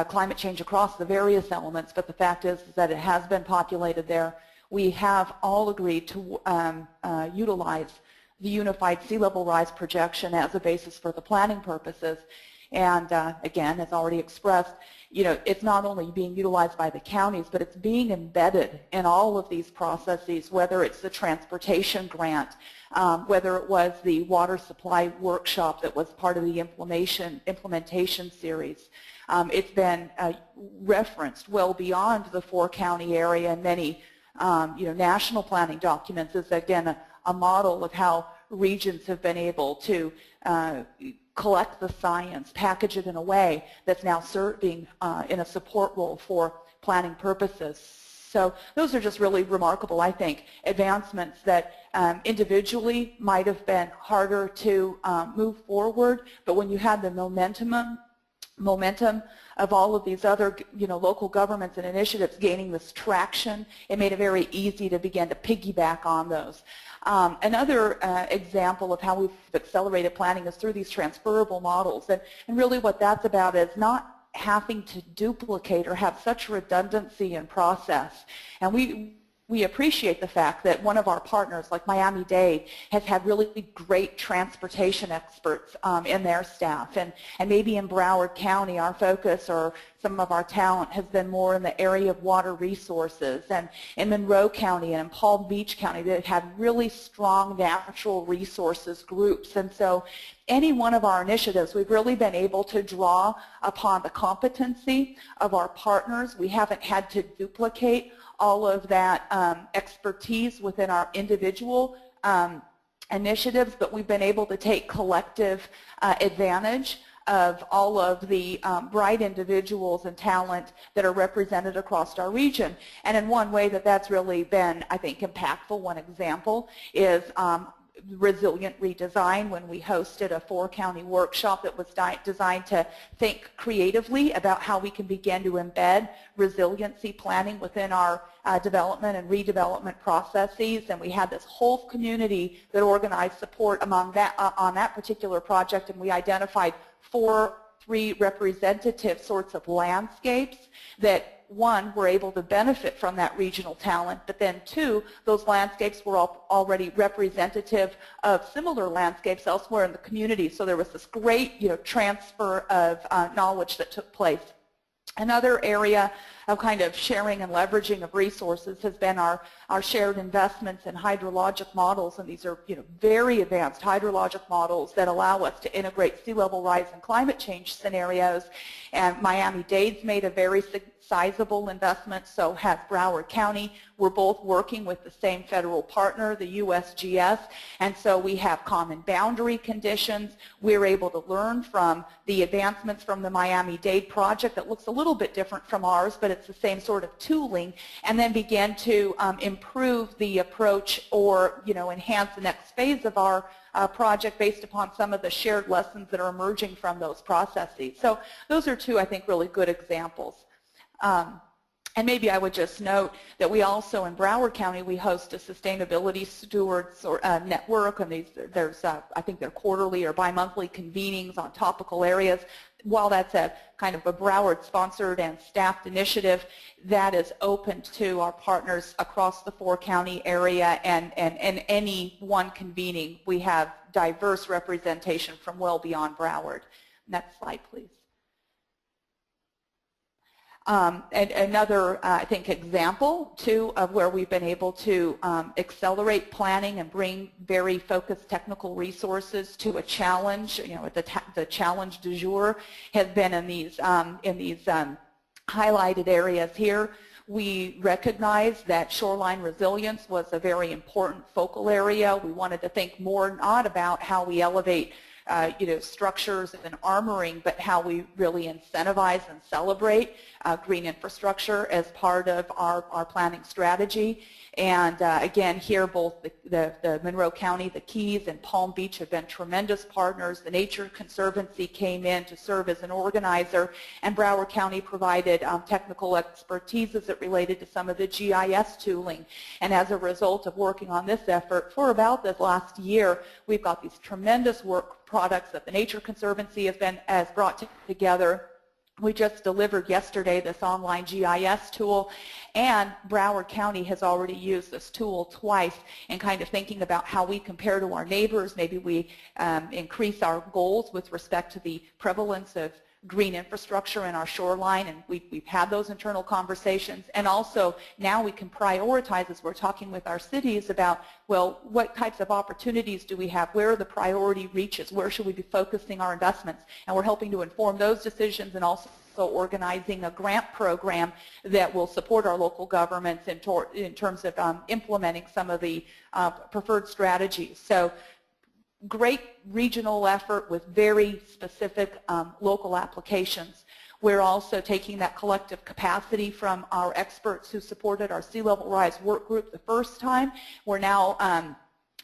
climate change across the various elements, but the fact is that it has been populated there. We have all agreed to utilize the unified sea level rise projection as a basis for the planning purposes. And again, as already expressed, it's not only being utilized by the counties, but it's being embedded in all of these processes, whether it's the transportation grant, whether it was the water supply workshop that was part of the implementation series. It's been referenced well beyond the 4-county area in many national planning documents as, again, a model of how regions have been able to collect the science, package it in a way that's now serving in a support role for planning purposes. So those are just really remarkable, I think, advancements that individually might have been harder to move forward, but when you had the momentum of all of these other local governments and initiatives gaining this traction, it made it very easy to begin to piggyback on those. Another example of how we've accelerated planning is through these transferable models, and really what that's about is not having to duplicate or have such redundancy in process. And we appreciate the fact that one of our partners, like Miami-Dade, has had really great transportation experts in their staff. And maybe in Broward County, our focus or some of our talent has been more in the area of water resources. And in Monroe County and in Palm Beach County, they've had really strong natural resources groups. And so any one of our initiatives, we've really been able to draw upon the competency of our partners. We haven't had to duplicate all of that expertise within our individual initiatives, but we've been able to take collective advantage of all of the bright individuals and talent that are represented across our region. And in one way that's really been, I think, impactful, one example is resilient redesign, when we hosted a 4-county workshop that was designed to think creatively about how we can begin to embed resiliency planning within our development and redevelopment processes. And we had this whole community that organized support among that on that particular project, and we identified 3 representative sorts of landscapes that, 1, were able to benefit from that regional talent, but then 2, those landscapes were already representative of similar landscapes elsewhere in the community. So there was this great transfer of knowledge that took place. Another area of kind of sharing and leveraging of resources has been our shared investments in hydrologic models, and these are very advanced hydrologic models that allow us to integrate sea level rise and climate change scenarios. And Miami-Dade's made a very sizable investment, so has Broward County. We're both working with the same federal partner, the USGS, and so we have common boundary conditions. We're able to learn from the advancements from the Miami-Dade project that looks a little bit different from ours, but it's the same sort of tooling, and then begin to improve the approach or enhance the next phase of our project based upon some of the shared lessons that are emerging from those processes. So those are 2, I think, really good examples. And maybe I would just note that we also, in Broward County, we host a sustainability stewards or network, and there's I think they're quarterly or bi-monthly convenings on topical areas. While that's a kind of a Broward-sponsored and staffed initiative, that is open to our partners across the 4-county area, and any one convening, we have diverse representation from well beyond Broward. Next slide, please. And another, I think, example, too, of where we've been able to accelerate planning and bring very focused technical resources to a challenge, the challenge du jour has been in these highlighted areas here. We recognized that shoreline resilience was a very important focal area. We wanted to think more not about how we elevate structures and armoring, but how we really incentivize and celebrate green infrastructure as part of our planning strategy. And again, here both the Monroe County, the Keys, and Palm Beach have been tremendous partners. The Nature Conservancy came in to serve as an organizer, and Broward County provided technical expertise as it related to some of the GIS tooling. And as a result of working on this effort for about this last year, we've got these tremendous work products that the Nature Conservancy has brought together. We just delivered yesterday this online GIS tool, and Broward County has already used this tool twice in kind of thinking about how we compare to our neighbors. Maybe we increase our goals with respect to the prevalence of green infrastructure in our shoreline, and we've had those internal conversations. And also now we can prioritize as we're talking with our cities about, well, what types of opportunities do we have? Where are the priority reaches? Where should we be focusing our investments? And we're helping to inform those decisions, and also organizing a grant program that will support our local governments in terms of implementing some of the preferred strategies. So great regional effort with very specific local applications. We're also taking that collective capacity from our experts who supported our sea level rise work group the first time. We're now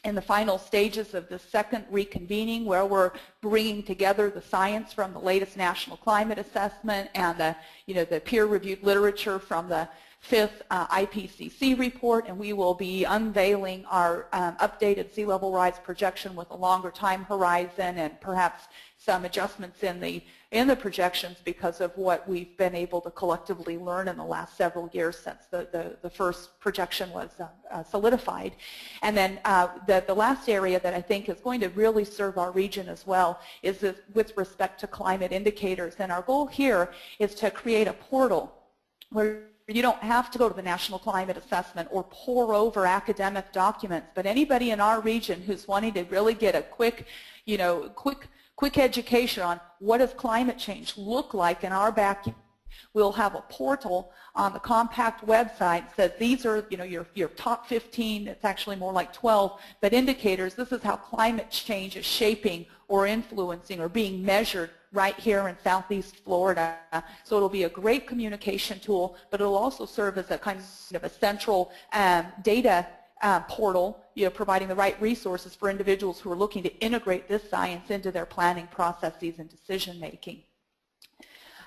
in the final stages of the second reconvening, where we're bringing together the science from the latest national climate assessment and the peer-reviewed literature from the fifth IPCC report, and we will be unveiling our updated sea level rise projection with a longer time horizon and perhaps some adjustments in the projections because of what we've been able to collectively learn in the last several years since the first projection was solidified. And then the last area that I think is going to really serve our region as well is with respect to climate indicators. And our goal here is to create a portal where you don't have to go to the National Climate Assessment or pore over academic documents, but anybody in our region who's wanting to really get a quick education on what does climate change look like in our backyard, we'll have a portal on the Compact website that says these are your top 15, it's actually more like 12, but indicators. This is how climate change is shaping or influencing or being measured right here in Southeast Florida. So it'll be a great communication tool, but it'll also serve as a kind of a central data portal, providing the right resources for individuals who are looking to integrate this science into their planning processes and decision making.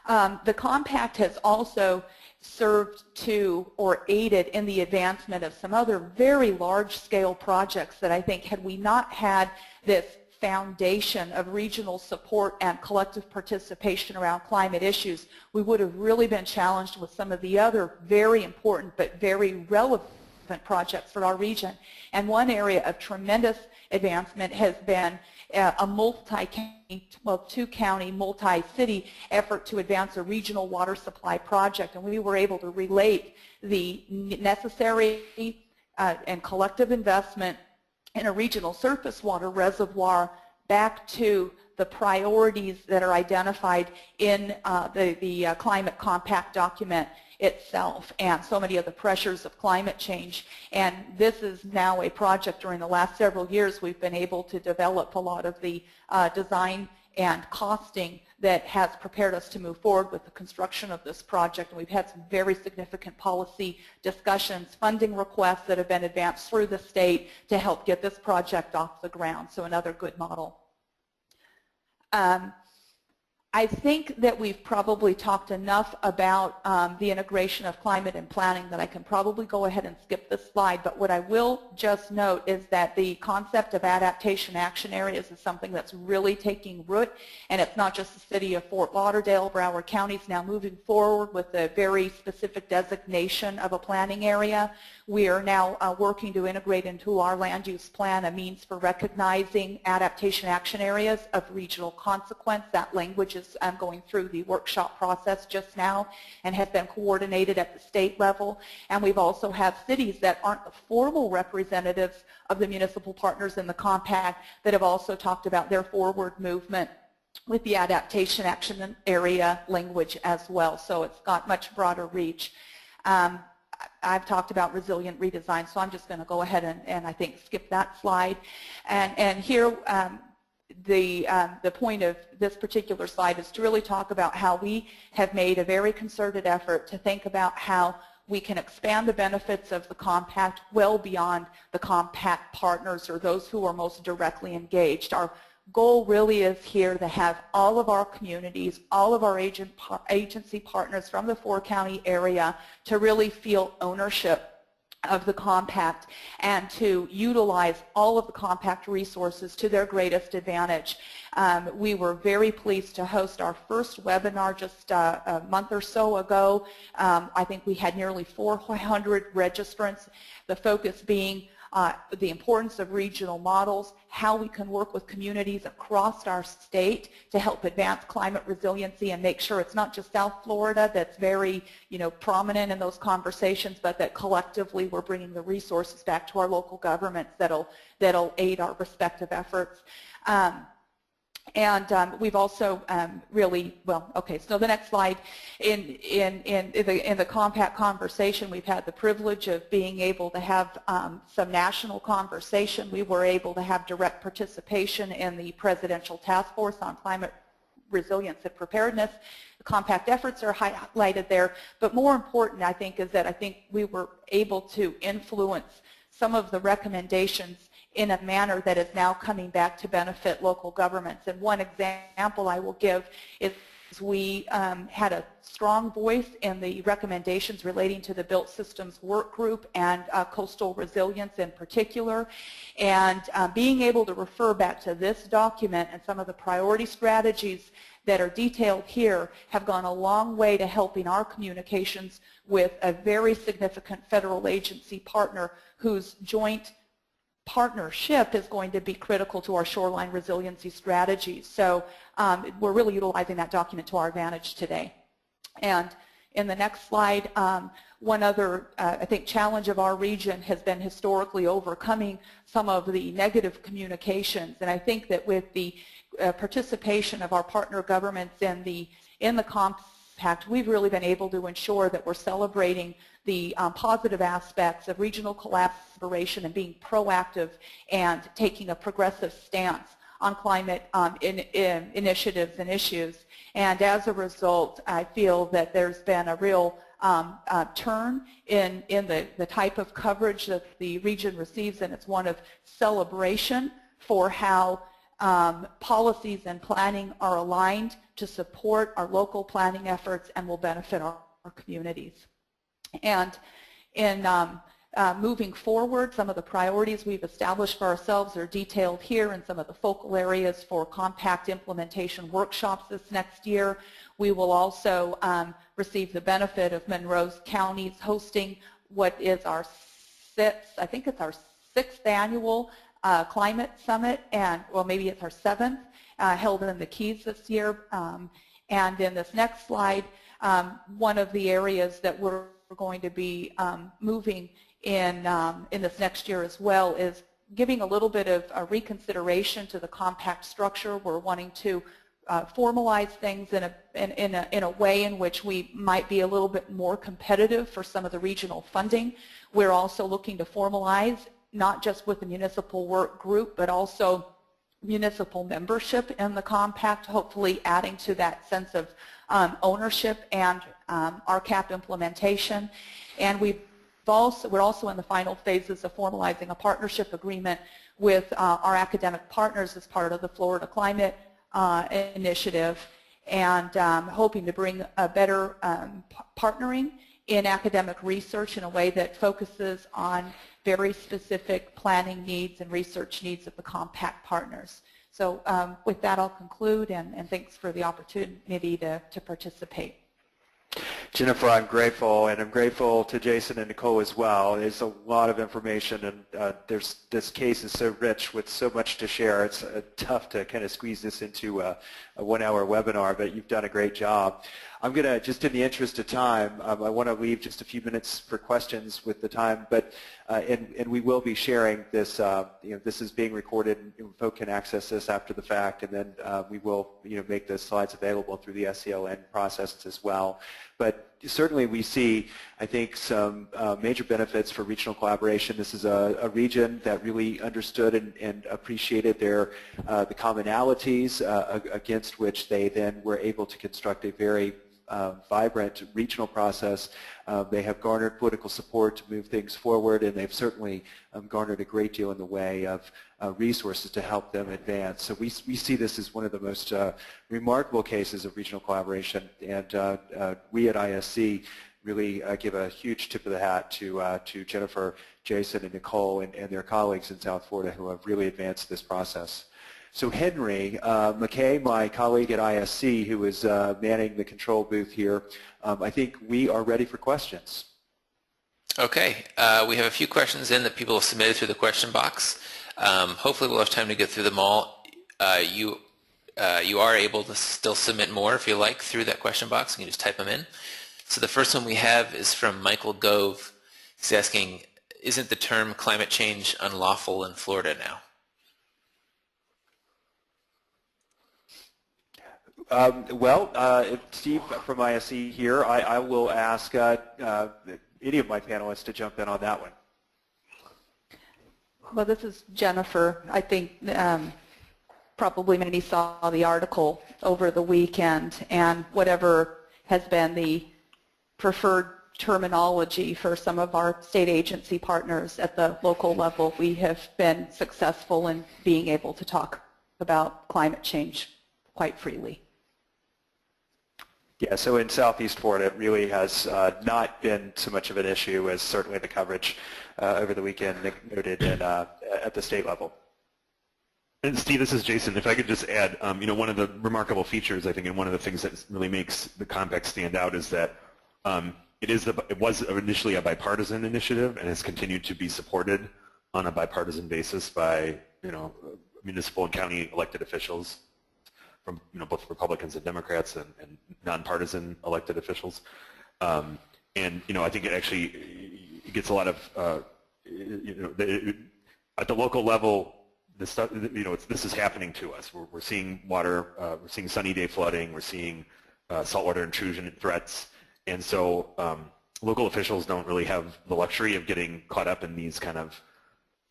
The Compact has also served to or aided in the advancement of some other very large-scale projects that I think, had we not had this foundation of regional support and collective participation around climate issues, we would have really been challenged with some of the other very important but very relevant projects for our region. And one area of tremendous advancement has been a two-county, multi-city effort to advance a regional water supply project. And we were able to relate the necessary and collective investment in a regional surface water reservoir back to the priorities that are identified in the Climate Compact document itself, and so many of the pressures of climate change. And this is now a project during the last several years we've been able to develop a lot of the design and costing that has prepared us to move forward with the construction of this project. And we've had some very significant policy discussions, funding requests that have been advanced through the state to help get this project off the ground. So another good model. I think that we've probably talked enough about the integration of climate and planning that I can probably go ahead and skip this slide. But what I will just note is that the concept of adaptation action areas is something that's really taking root. And it's not just the city of Fort Lauderdale. Broward County is now moving forward with a very specific designation of a planning area. We are now working to integrate into our land use plan a means for recognizing adaptation action areas of regional consequence. That language is going through the workshop process just now and has been coordinated at the state level. And we've also have cities that aren't the formal representatives of the municipal partners in the compact that have also talked about their forward movement with the adaptation action area language as well. So it's got much broader reach. I've talked about resilient redesign, so I'm just going to go ahead and I think skip that slide. And here, the point of this particular slide is to really talk about how we have made a very concerted effort to think about how we can expand the benefits of the compact well beyond the compact partners or those who are most directly engaged. Our goal really is here to have all of our communities, all of our agency partners from the four-county area to really feel ownership of the compact and to utilize all of the compact resources to their greatest advantage. We were very pleased to host our first webinar just a month or so ago. I think we had nearly 400 registrants, the focus being the importance of regional models, how we can work with communities across our state to help advance climate resiliency and make sure it's not just South Florida that's very, prominent in those conversations, but that collectively we're bringing the resources back to our local governments that'll aid our respective efforts. And we've also really, so the next slide, in the compact conversation, we've had the privilege of being able to have some national conversation. We were able to have direct participation in the Presidential Task Force on Climate Resilience and Preparedness. The compact efforts are highlighted there, but more important, I think, is that I think we were able to influence some of the recommendations in a manner that is now coming back to benefit local governments. And one example I will give is we had a strong voice in the recommendations relating to the Built Systems Work Group and coastal resilience in particular. And being able to refer back to this document and some of the priority strategies that are detailed here have gone a long way to helping our communications with a very significant federal agency partner whose joint partnership is going to be critical to our shoreline resiliency strategies. So we're really utilizing that document to our advantage today. And in the next slide, one other, I think, challenge of our region has been historically overcoming some of the negative communications. And I think that with the participation of our partner governments in the compact, we've really been able to ensure that we're celebrating the positive aspects of regional collaboration and being proactive and taking a progressive stance on climate initiatives and issues. And as a result, I feel that there's been a real turn in the type of coverage that the region receives, and it's one of celebration for how policies and planning are aligned to support our local planning efforts and will benefit our communities. And in moving forward, some of the priorities we've established for ourselves are detailed here in some of the focal areas for compact implementation workshops this next year. We will also receive the benefit of Monroe County's hosting what is our sixth annual climate summit, and well, maybe it's our seventh, held in the Keys this year. And in this next slide, one of the areas that we're going to be moving in this next year as well is giving a little bit of a reconsideration to the compact structure. We're wanting to formalize things in a way in which we might be a little bit more competitive for some of the regional funding. We're also looking to formalize not just with the municipal work group, but also municipal membership in the compact, hopefully adding to that sense of ownership and RCAP implementation. And we're also in the final phases of formalizing a partnership agreement with our academic partners as part of the Florida Climate Initiative, and hoping to bring a better partnering in academic research in a way that focuses on very specific planning needs and research needs of the compact partners. So with that, I'll conclude, and thanks for the opportunity to participate. Jennifer, I'm grateful, and I'm grateful to Jason and Nichole as well. There's a lot of information, and this case is so rich with so much to share. It's tough to kind of squeeze this into a 1-hour webinar, but you've done a great job. I'm going to, just in the interest of time, I want to leave just a few minutes for questions with the time, but and we will be sharing this. This is being recorded, and folks can access this after the fact, and then we will make the slides available through the SCLN process as well. But certainly we see, I think, some major benefits for regional collaboration. This is a region that really understood and appreciated the commonalities against which they then were able to construct a very vibrant regional process. They have garnered political support to move things forward, and they've certainly garnered a great deal in the way of resources to help them advance. So we see this as one of the most remarkable cases of regional collaboration, and we at ISC really give a huge tip of the hat to Jennifer, Jason, and Nichole and their colleagues in South Florida who have really advanced this process. So Henry McKay, my colleague at ISC, who is manning the control booth here, I think we are ready for questions. Okay, we have a few questions in that people have submitted through the question box. Hopefully we'll have time to get through them all. You are able to still submit more if you like through that question box. You can just type them in. So the first one we have is from Michael Gove. He's asking, isn't the term climate change unlawful in Florida now? Steve from ISC here, I will ask any of my panelists to jump in on that one. Well, this is Jennifer. I think probably many saw the article over the weekend, and whatever has been the preferred terminology for some of our state agency partners at the local level, we have been successful in being able to talk about climate change quite freely. Yeah, so in Southeast Florida, it really has not been so much of an issue as certainly the coverage over the weekend noted at the state level. And Steve, this is Jason. If I could just add, one of the remarkable features, I think, and one of the things that really makes the compact stand out is that it was initially a bipartisan initiative and has continued to be supported on a bipartisan basis by municipal and county elected officials from both Republicans and Democrats and nonpartisan elected officials, and I think it actually gets a lot of at the local level. This stuff, this is happening to us. We're seeing water, we're seeing sunny day flooding, we're seeing saltwater intrusion threats, and so local officials don't really have the luxury of getting caught up in these kind of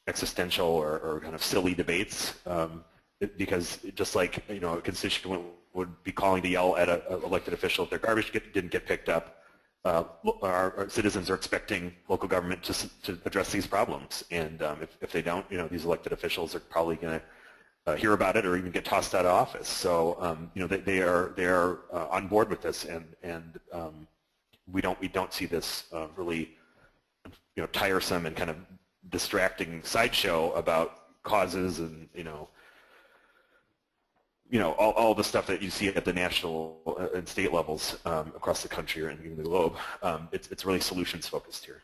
existential or kind of silly debates. Because just like a constituent would be calling to yell at an elected official if their garbage didn't get picked up, our citizens are expecting local government to address these problems, and if they don't, these elected officials are probably going to hear about it or even get tossed out of office. So they are on board with this, and we don't see this really tiresome and kind of distracting sideshow about causes and all the stuff that you see at the national and state levels across the country and even the globe. It's really solutions focused here.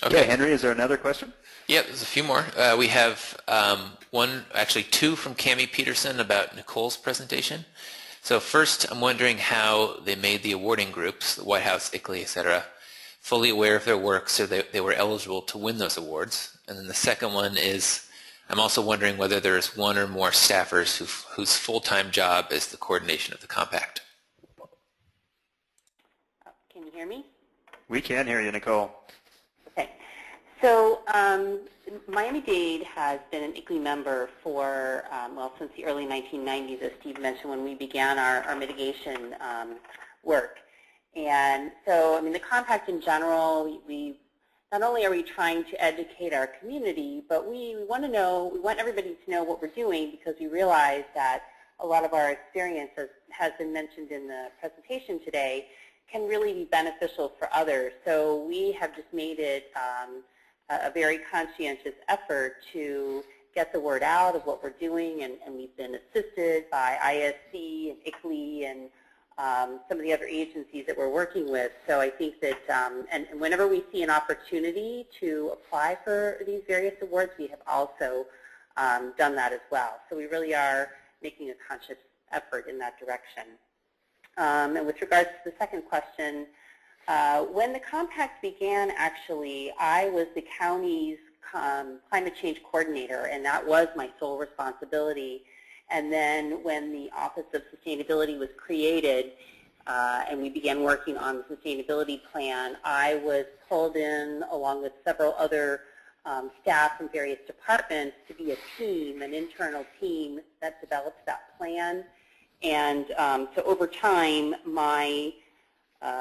Okay, Henry, is there another question? Yeah, there's a few more. We have two from Cammie Peterson about Nichole's presentation. So first, I'm wondering how they made the awarding groups, the White House, ICLEI, etc., fully aware of their work so they were eligible to win those awards. And then the second one is, I'm also wondering whether there's one or more staffers whose full-time job is the coordination of the compact. Can you hear me? We can hear you, Nichole. Okay. So Miami-Dade has been an ICLEI member for, since the early 1990s, as Steve mentioned, when we began our mitigation work. And so, the compact in general, we not only are we trying to educate our community, but we want everybody to know what we're doing, because we realize that a lot of our experience, as has been mentioned in the presentation today, can really be beneficial for others. So we have just made it a very conscientious effort to get the word out of what we're doing, and we've been assisted by ISC and ICLEI and some of the other agencies that we're working with. So I think that, and whenever we see an opportunity to apply for these various awards, we have also done that as well. So we really are making a conscious effort in that direction. And with regards to the second question, when the compact began, actually, I was the county's climate change coordinator, and that was my sole responsibility. And then when the Office of Sustainability was created and we began working on the sustainability plan, I was pulled in along with several other staff from various departments to be a team, an internal team that develops that plan. And so over time, my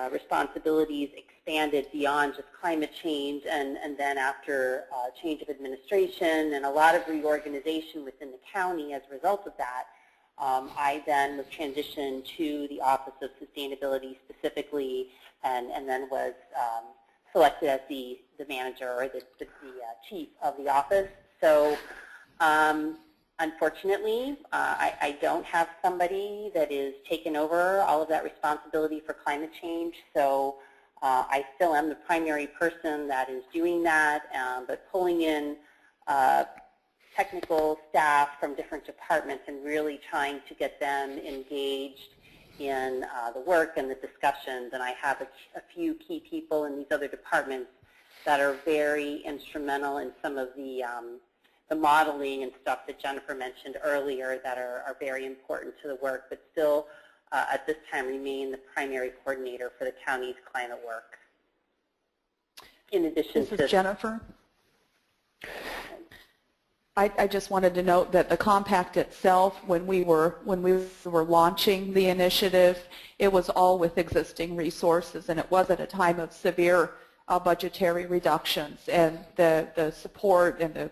responsibilities expanded beyond just climate change, and then after change of administration and a lot of reorganization within the county as a result of that, I then was transitioned to the Office of Sustainability specifically, and then was selected as the manager or the chief of the office. So unfortunately, I don't have somebody that is taken over all of that responsibility for climate change, so I still am the primary person that is doing that, but pulling in technical staff from different departments and really trying to get them engaged in the work and the discussions. And I have a few key people in these other departments that are very instrumental in some of the modeling and stuff that Jennifer mentioned earlier that are very important to the work, but still at this time remain the primary coordinator for the county's climate work. In addition to... This is Jennifer. I just wanted to note that the compact itself, when we were launching the initiative, it was all with existing resources, and it was at a time of severe budgetary reductions, and the support and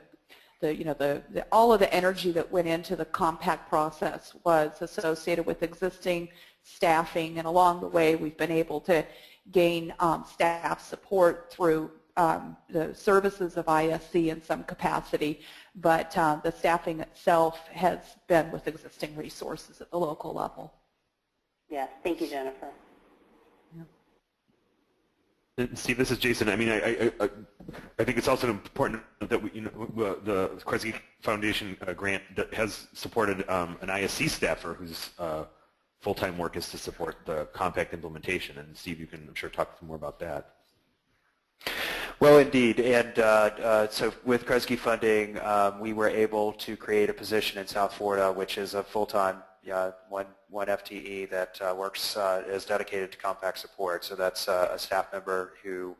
all of the energy that went into the compact process was associated with existing staffing, and along the way we've been able to gain staff support through the services of ISC in some capacity, but the staffing itself has been with existing resources at the local level. Yes, thank you, Jennifer. Steve, this is Jason. I mean, I think it's also important that the Kresge Foundation grant that has supported an ISC staffer whose full-time work is to support the compact implementation. And Steve, you can, I'm sure, talk more about that. Well, indeed, and so with Kresge funding, we were able to create a position in South Florida, which is a full-time one FTE that works is dedicated to compact support. So that's a staff member who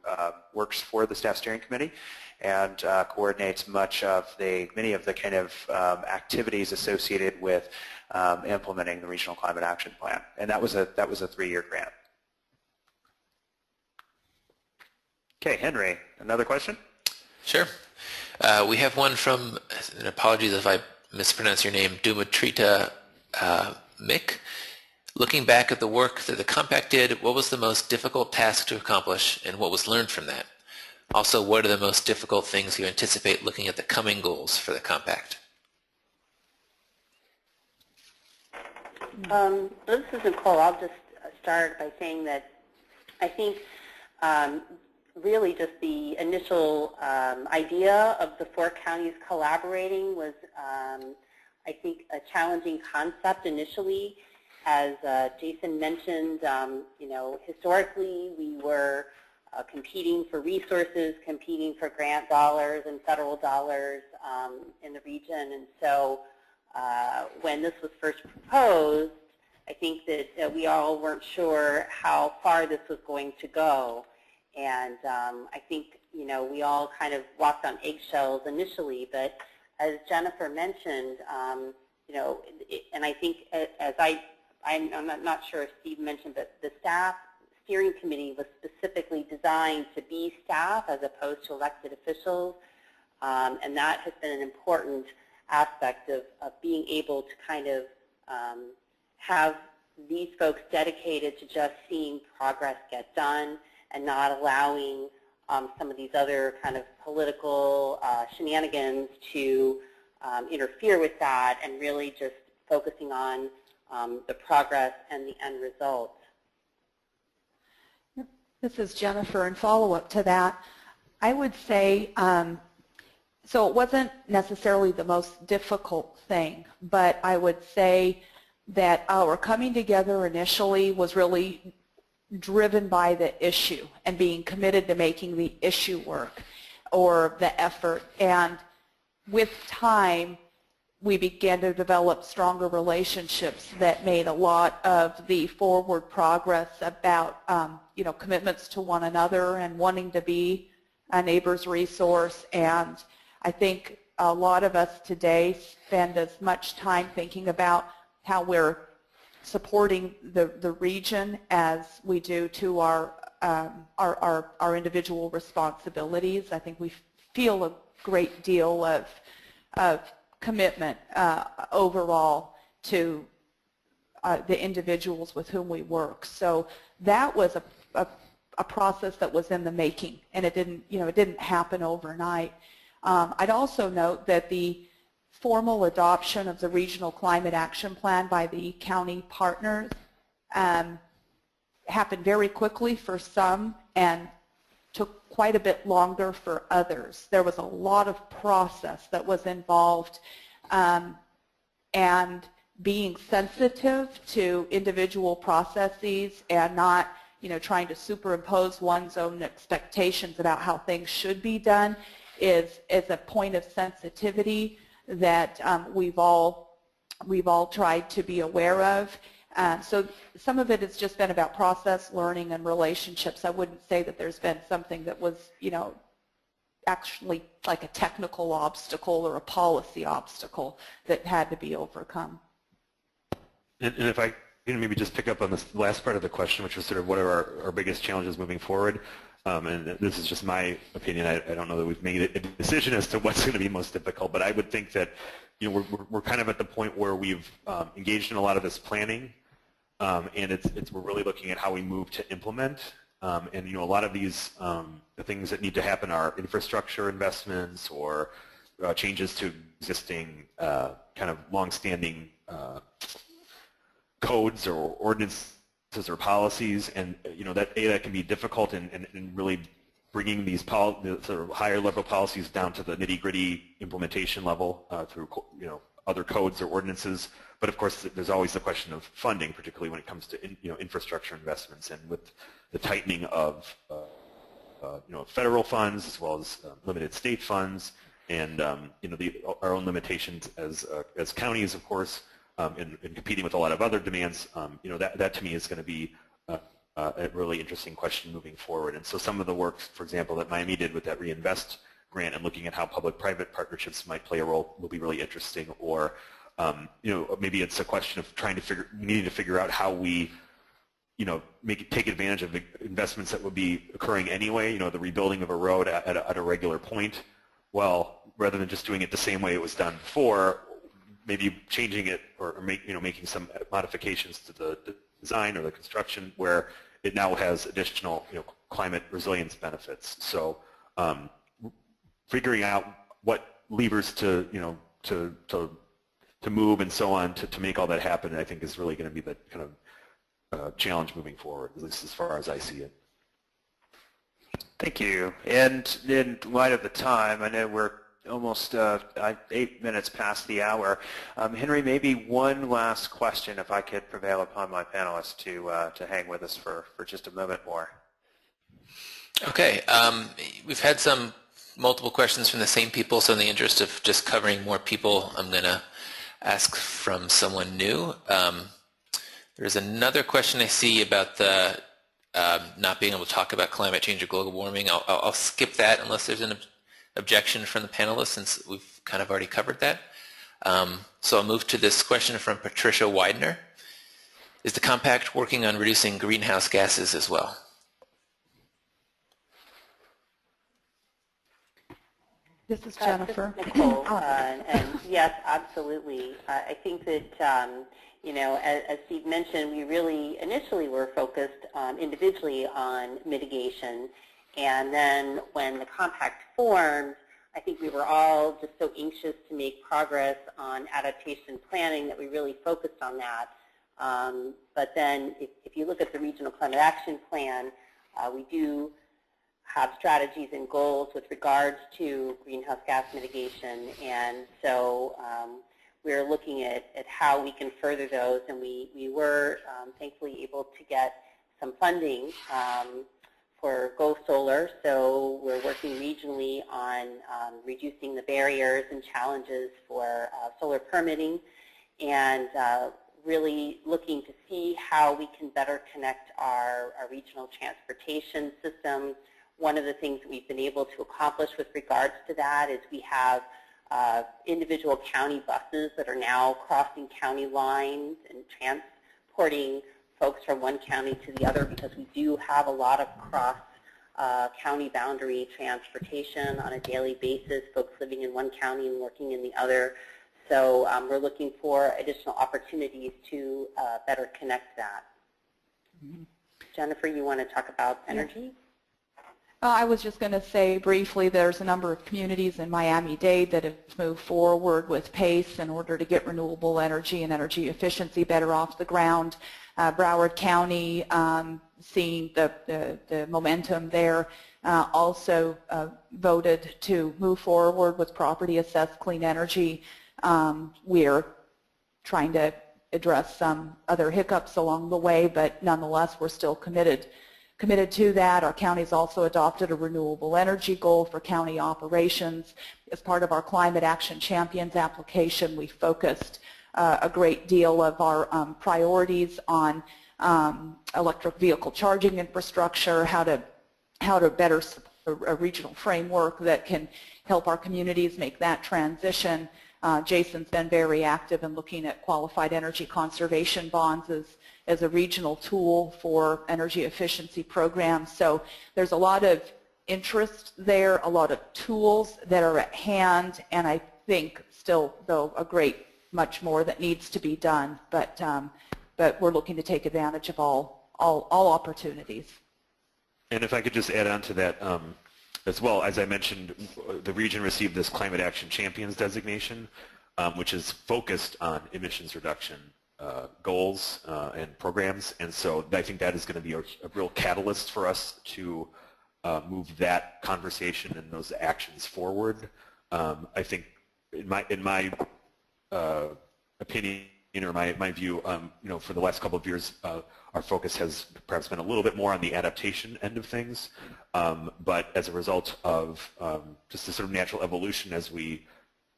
works for the staff steering committee and coordinates many of the kind of activities associated with implementing the Regional Climate Action Plan, and that was a 3-year grant. Okay, Henry, another question? Sure. We have one from, and apologies if I mispronounce your name, Dumatrita Mick. Looking back at the work that the compact did, what was the most difficult task to accomplish, and what was learned from that? Also, what are the most difficult things you anticipate looking at the coming goals for the compact? This is Nichole. I'll just start by saying that I think really just the initial idea of the 4 counties collaborating was, I think, a challenging concept initially. As Jason mentioned, historically we were competing for resources, competing for grant dollars and federal dollars in the region. And so when this was first proposed, I think that we all weren't sure how far this was going to go. And I think, we all kind of walked on eggshells initially, but as Jennifer mentioned, and I think I'm not sure if Steve mentioned, but the staff steering committee was specifically designed to be staff as opposed to elected officials, and that has been an important aspect of being able to kind of have these folks dedicated to just seeing progress get done and not allowing some of these other kind of political shenanigans to interfere with that, and really just focusing on the progress and the end result. This is Jennifer, and follow-up to that, I would say, so it wasn't necessarily the most difficult thing, but I would say that our coming together initially was really driven by the issue and being committed to making the issue work or the effort. And with time, we began to develop stronger relationships that made a lot of the forward progress about commitments to one another and wanting to be a neighbor's resource. And I think a lot of us today spend as much time thinking about how we're supporting the region as we do to our individual responsibilities. I think we feel a great deal of commitment overall to the individuals with whom we work. So that was a process that was in the making, and it didn't happen overnight. I'd also note that the formal adoption of the Regional Climate Action Plan by the county partners happened very quickly for some and took quite a bit longer for others. There was a lot of process that was involved, and being sensitive to individual processes and not trying to superimpose one's own expectations about how things should be done is a point of sensitivity that we've all tried to be aware of. So some of it has just been about process, learning, and relationships. I wouldn't say that there's been something that was, actually like a technical obstacle or a policy obstacle that had to be overcome. And if I can maybe just pick up on this last part of the question, which was sort of what are our biggest challenges moving forward. And this is just my opinion. I don't know that we've made a decision as to what's going to be most difficult, but I would think that we're kind of at the point where we've engaged in a lot of this planning, and we're really looking at how we move to implement. And a lot of these the things that need to happen are infrastructure investments or changes to existing kind of long-standing codes or ordinances or policies, and that can be difficult in really bringing these sort of higher level policies down to the nitty-gritty implementation level through other codes or ordinances. But of course, there's always the question of funding, particularly when it comes to infrastructure investments, and with the tightening of federal funds as well as limited state funds, and our own limitations as counties, of course. And competing with a lot of other demands, that to me is going to be a really interesting question moving forward. And so some of the work, for example, that Miami did with that Reinvest grant and looking at how public-private partnerships might play a role will be really interesting. Or maybe it's a question of needing to figure out how we take advantage of the investments that would be occurring anyway. The rebuilding of a road at a regular point. Well, rather than just doing it the same way it was done before, maybe changing it or making some modifications to the design or the construction where it now has additional climate resilience benefits. So figuring out what levers to move and so on to make all that happen, I think is really going to be the kind of challenge moving forward, at least as far as I see it. Thank you. And in light of the time, I know we're almost 8 minutes past the hour. Henry, maybe one last question, if I could prevail upon my panelists to hang with us for just a moment more. Okay. We've had multiple questions from the same people, so in the interest of just covering more people, I'm going to ask from someone new. There's another question I see about the not being able to talk about climate change or global warming. I'll skip that unless there's an objection from the panelists, since we've kind of already covered that. So I'll move to this question from Patricia Widener. Is the compact working on reducing greenhouse gases as well? This is Jennifer. This is Nichole, and yes, absolutely. I think that, as Steve mentioned, we really initially were focused individually on mitigation. And then when the compact formed, I think we were all just so anxious to make progress on adaptation planning that we really focused on that. But then if you look at the Regional Climate Action Plan, we do have strategies and goals with regards to greenhouse gas mitigation. And so we're looking at how we can further those, and we were thankfully able to get some funding for Go Solar, so we're working regionally on reducing the barriers and challenges for solar permitting, and really looking to see how we can better connect our regional transportation systems. One of the things that we've been able to accomplish with regards to that is we have individual county buses that are now crossing county lines and transporting folks from one county to the other, because we do have a lot of cross county boundary transportation on a daily basis, folks living in one county and working in the other. So we're looking for additional opportunities to better connect that. Jennifer, you want to talk about energy? I was just going to say briefly, there's a number of communities in Miami-Dade that have moved forward with PACE in order to get renewable energy and energy efficiency better off the ground. Broward County, seeing the momentum there, also voted to move forward with property assessed clean energy. We're trying to address some other hiccups along the way, but nonetheless we're still committed to that. Our county's also adopted a renewable energy goal for county operations. As part of our Climate Action Champions application, we focused a great deal of our priorities on electric vehicle charging infrastructure, how to better support a regional framework that can help our communities make that transition. Jason's been very active in looking at qualified energy conservation bonds as a regional tool for energy efficiency programs. So there's a lot of interest there, a lot of tools that are at hand, and I think still, though, much more that needs to be done. But we're looking to take advantage of all opportunities. And if I could just add on to that, as well, as I mentioned, the region received this Climate Action Champions designation, which is focused on emissions reduction goals and programs, and so I think that is going to be a real catalyst for us to move that conversation and those actions forward. I think, in my opinion or my view, for the last couple of years, our focus has perhaps been a little bit more on the adaptation end of things, but as a result of just the sort of natural evolution as we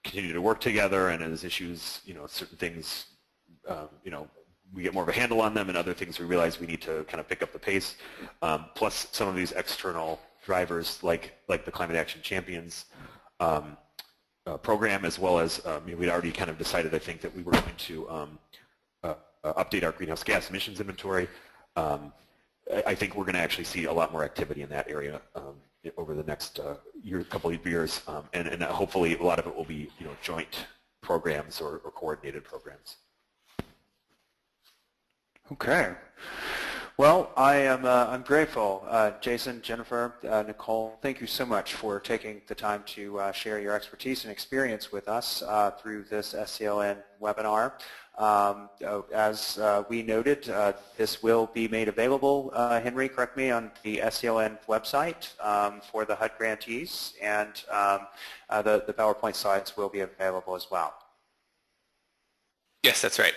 continue to work together and as issues, certain things, we get more of a handle on them, and other things we realize we need to kind of pick up the pace, plus some of these external drivers like the Climate Action Champions program, as well as we'd already kind of decided, I think, that we were going to update our greenhouse gas emissions inventory. I think we're going to actually see a lot more activity in that area over the next couple of years, and hopefully a lot of it will be joint programs or coordinated programs. Okay. Well, I'm grateful. Jason, Jennifer, Nichole, thank you so much for taking the time to share your expertise and experience with us through this SCLN webinar. As we noted, this will be made available, Henry, correct me, on the SCLN website for the HUD grantees, and the PowerPoint slides will be available as well. Yes, that's right.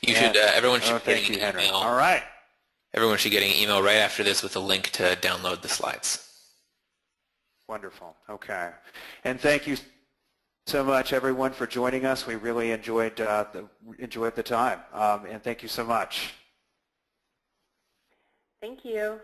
You should. Everyone should be getting an email. All right. Everyone should get an email right after this with a link to download the slides. Wonderful. Okay. And thank you so much, everyone, for joining us. We really enjoyed the time. And thank you so much. Thank you.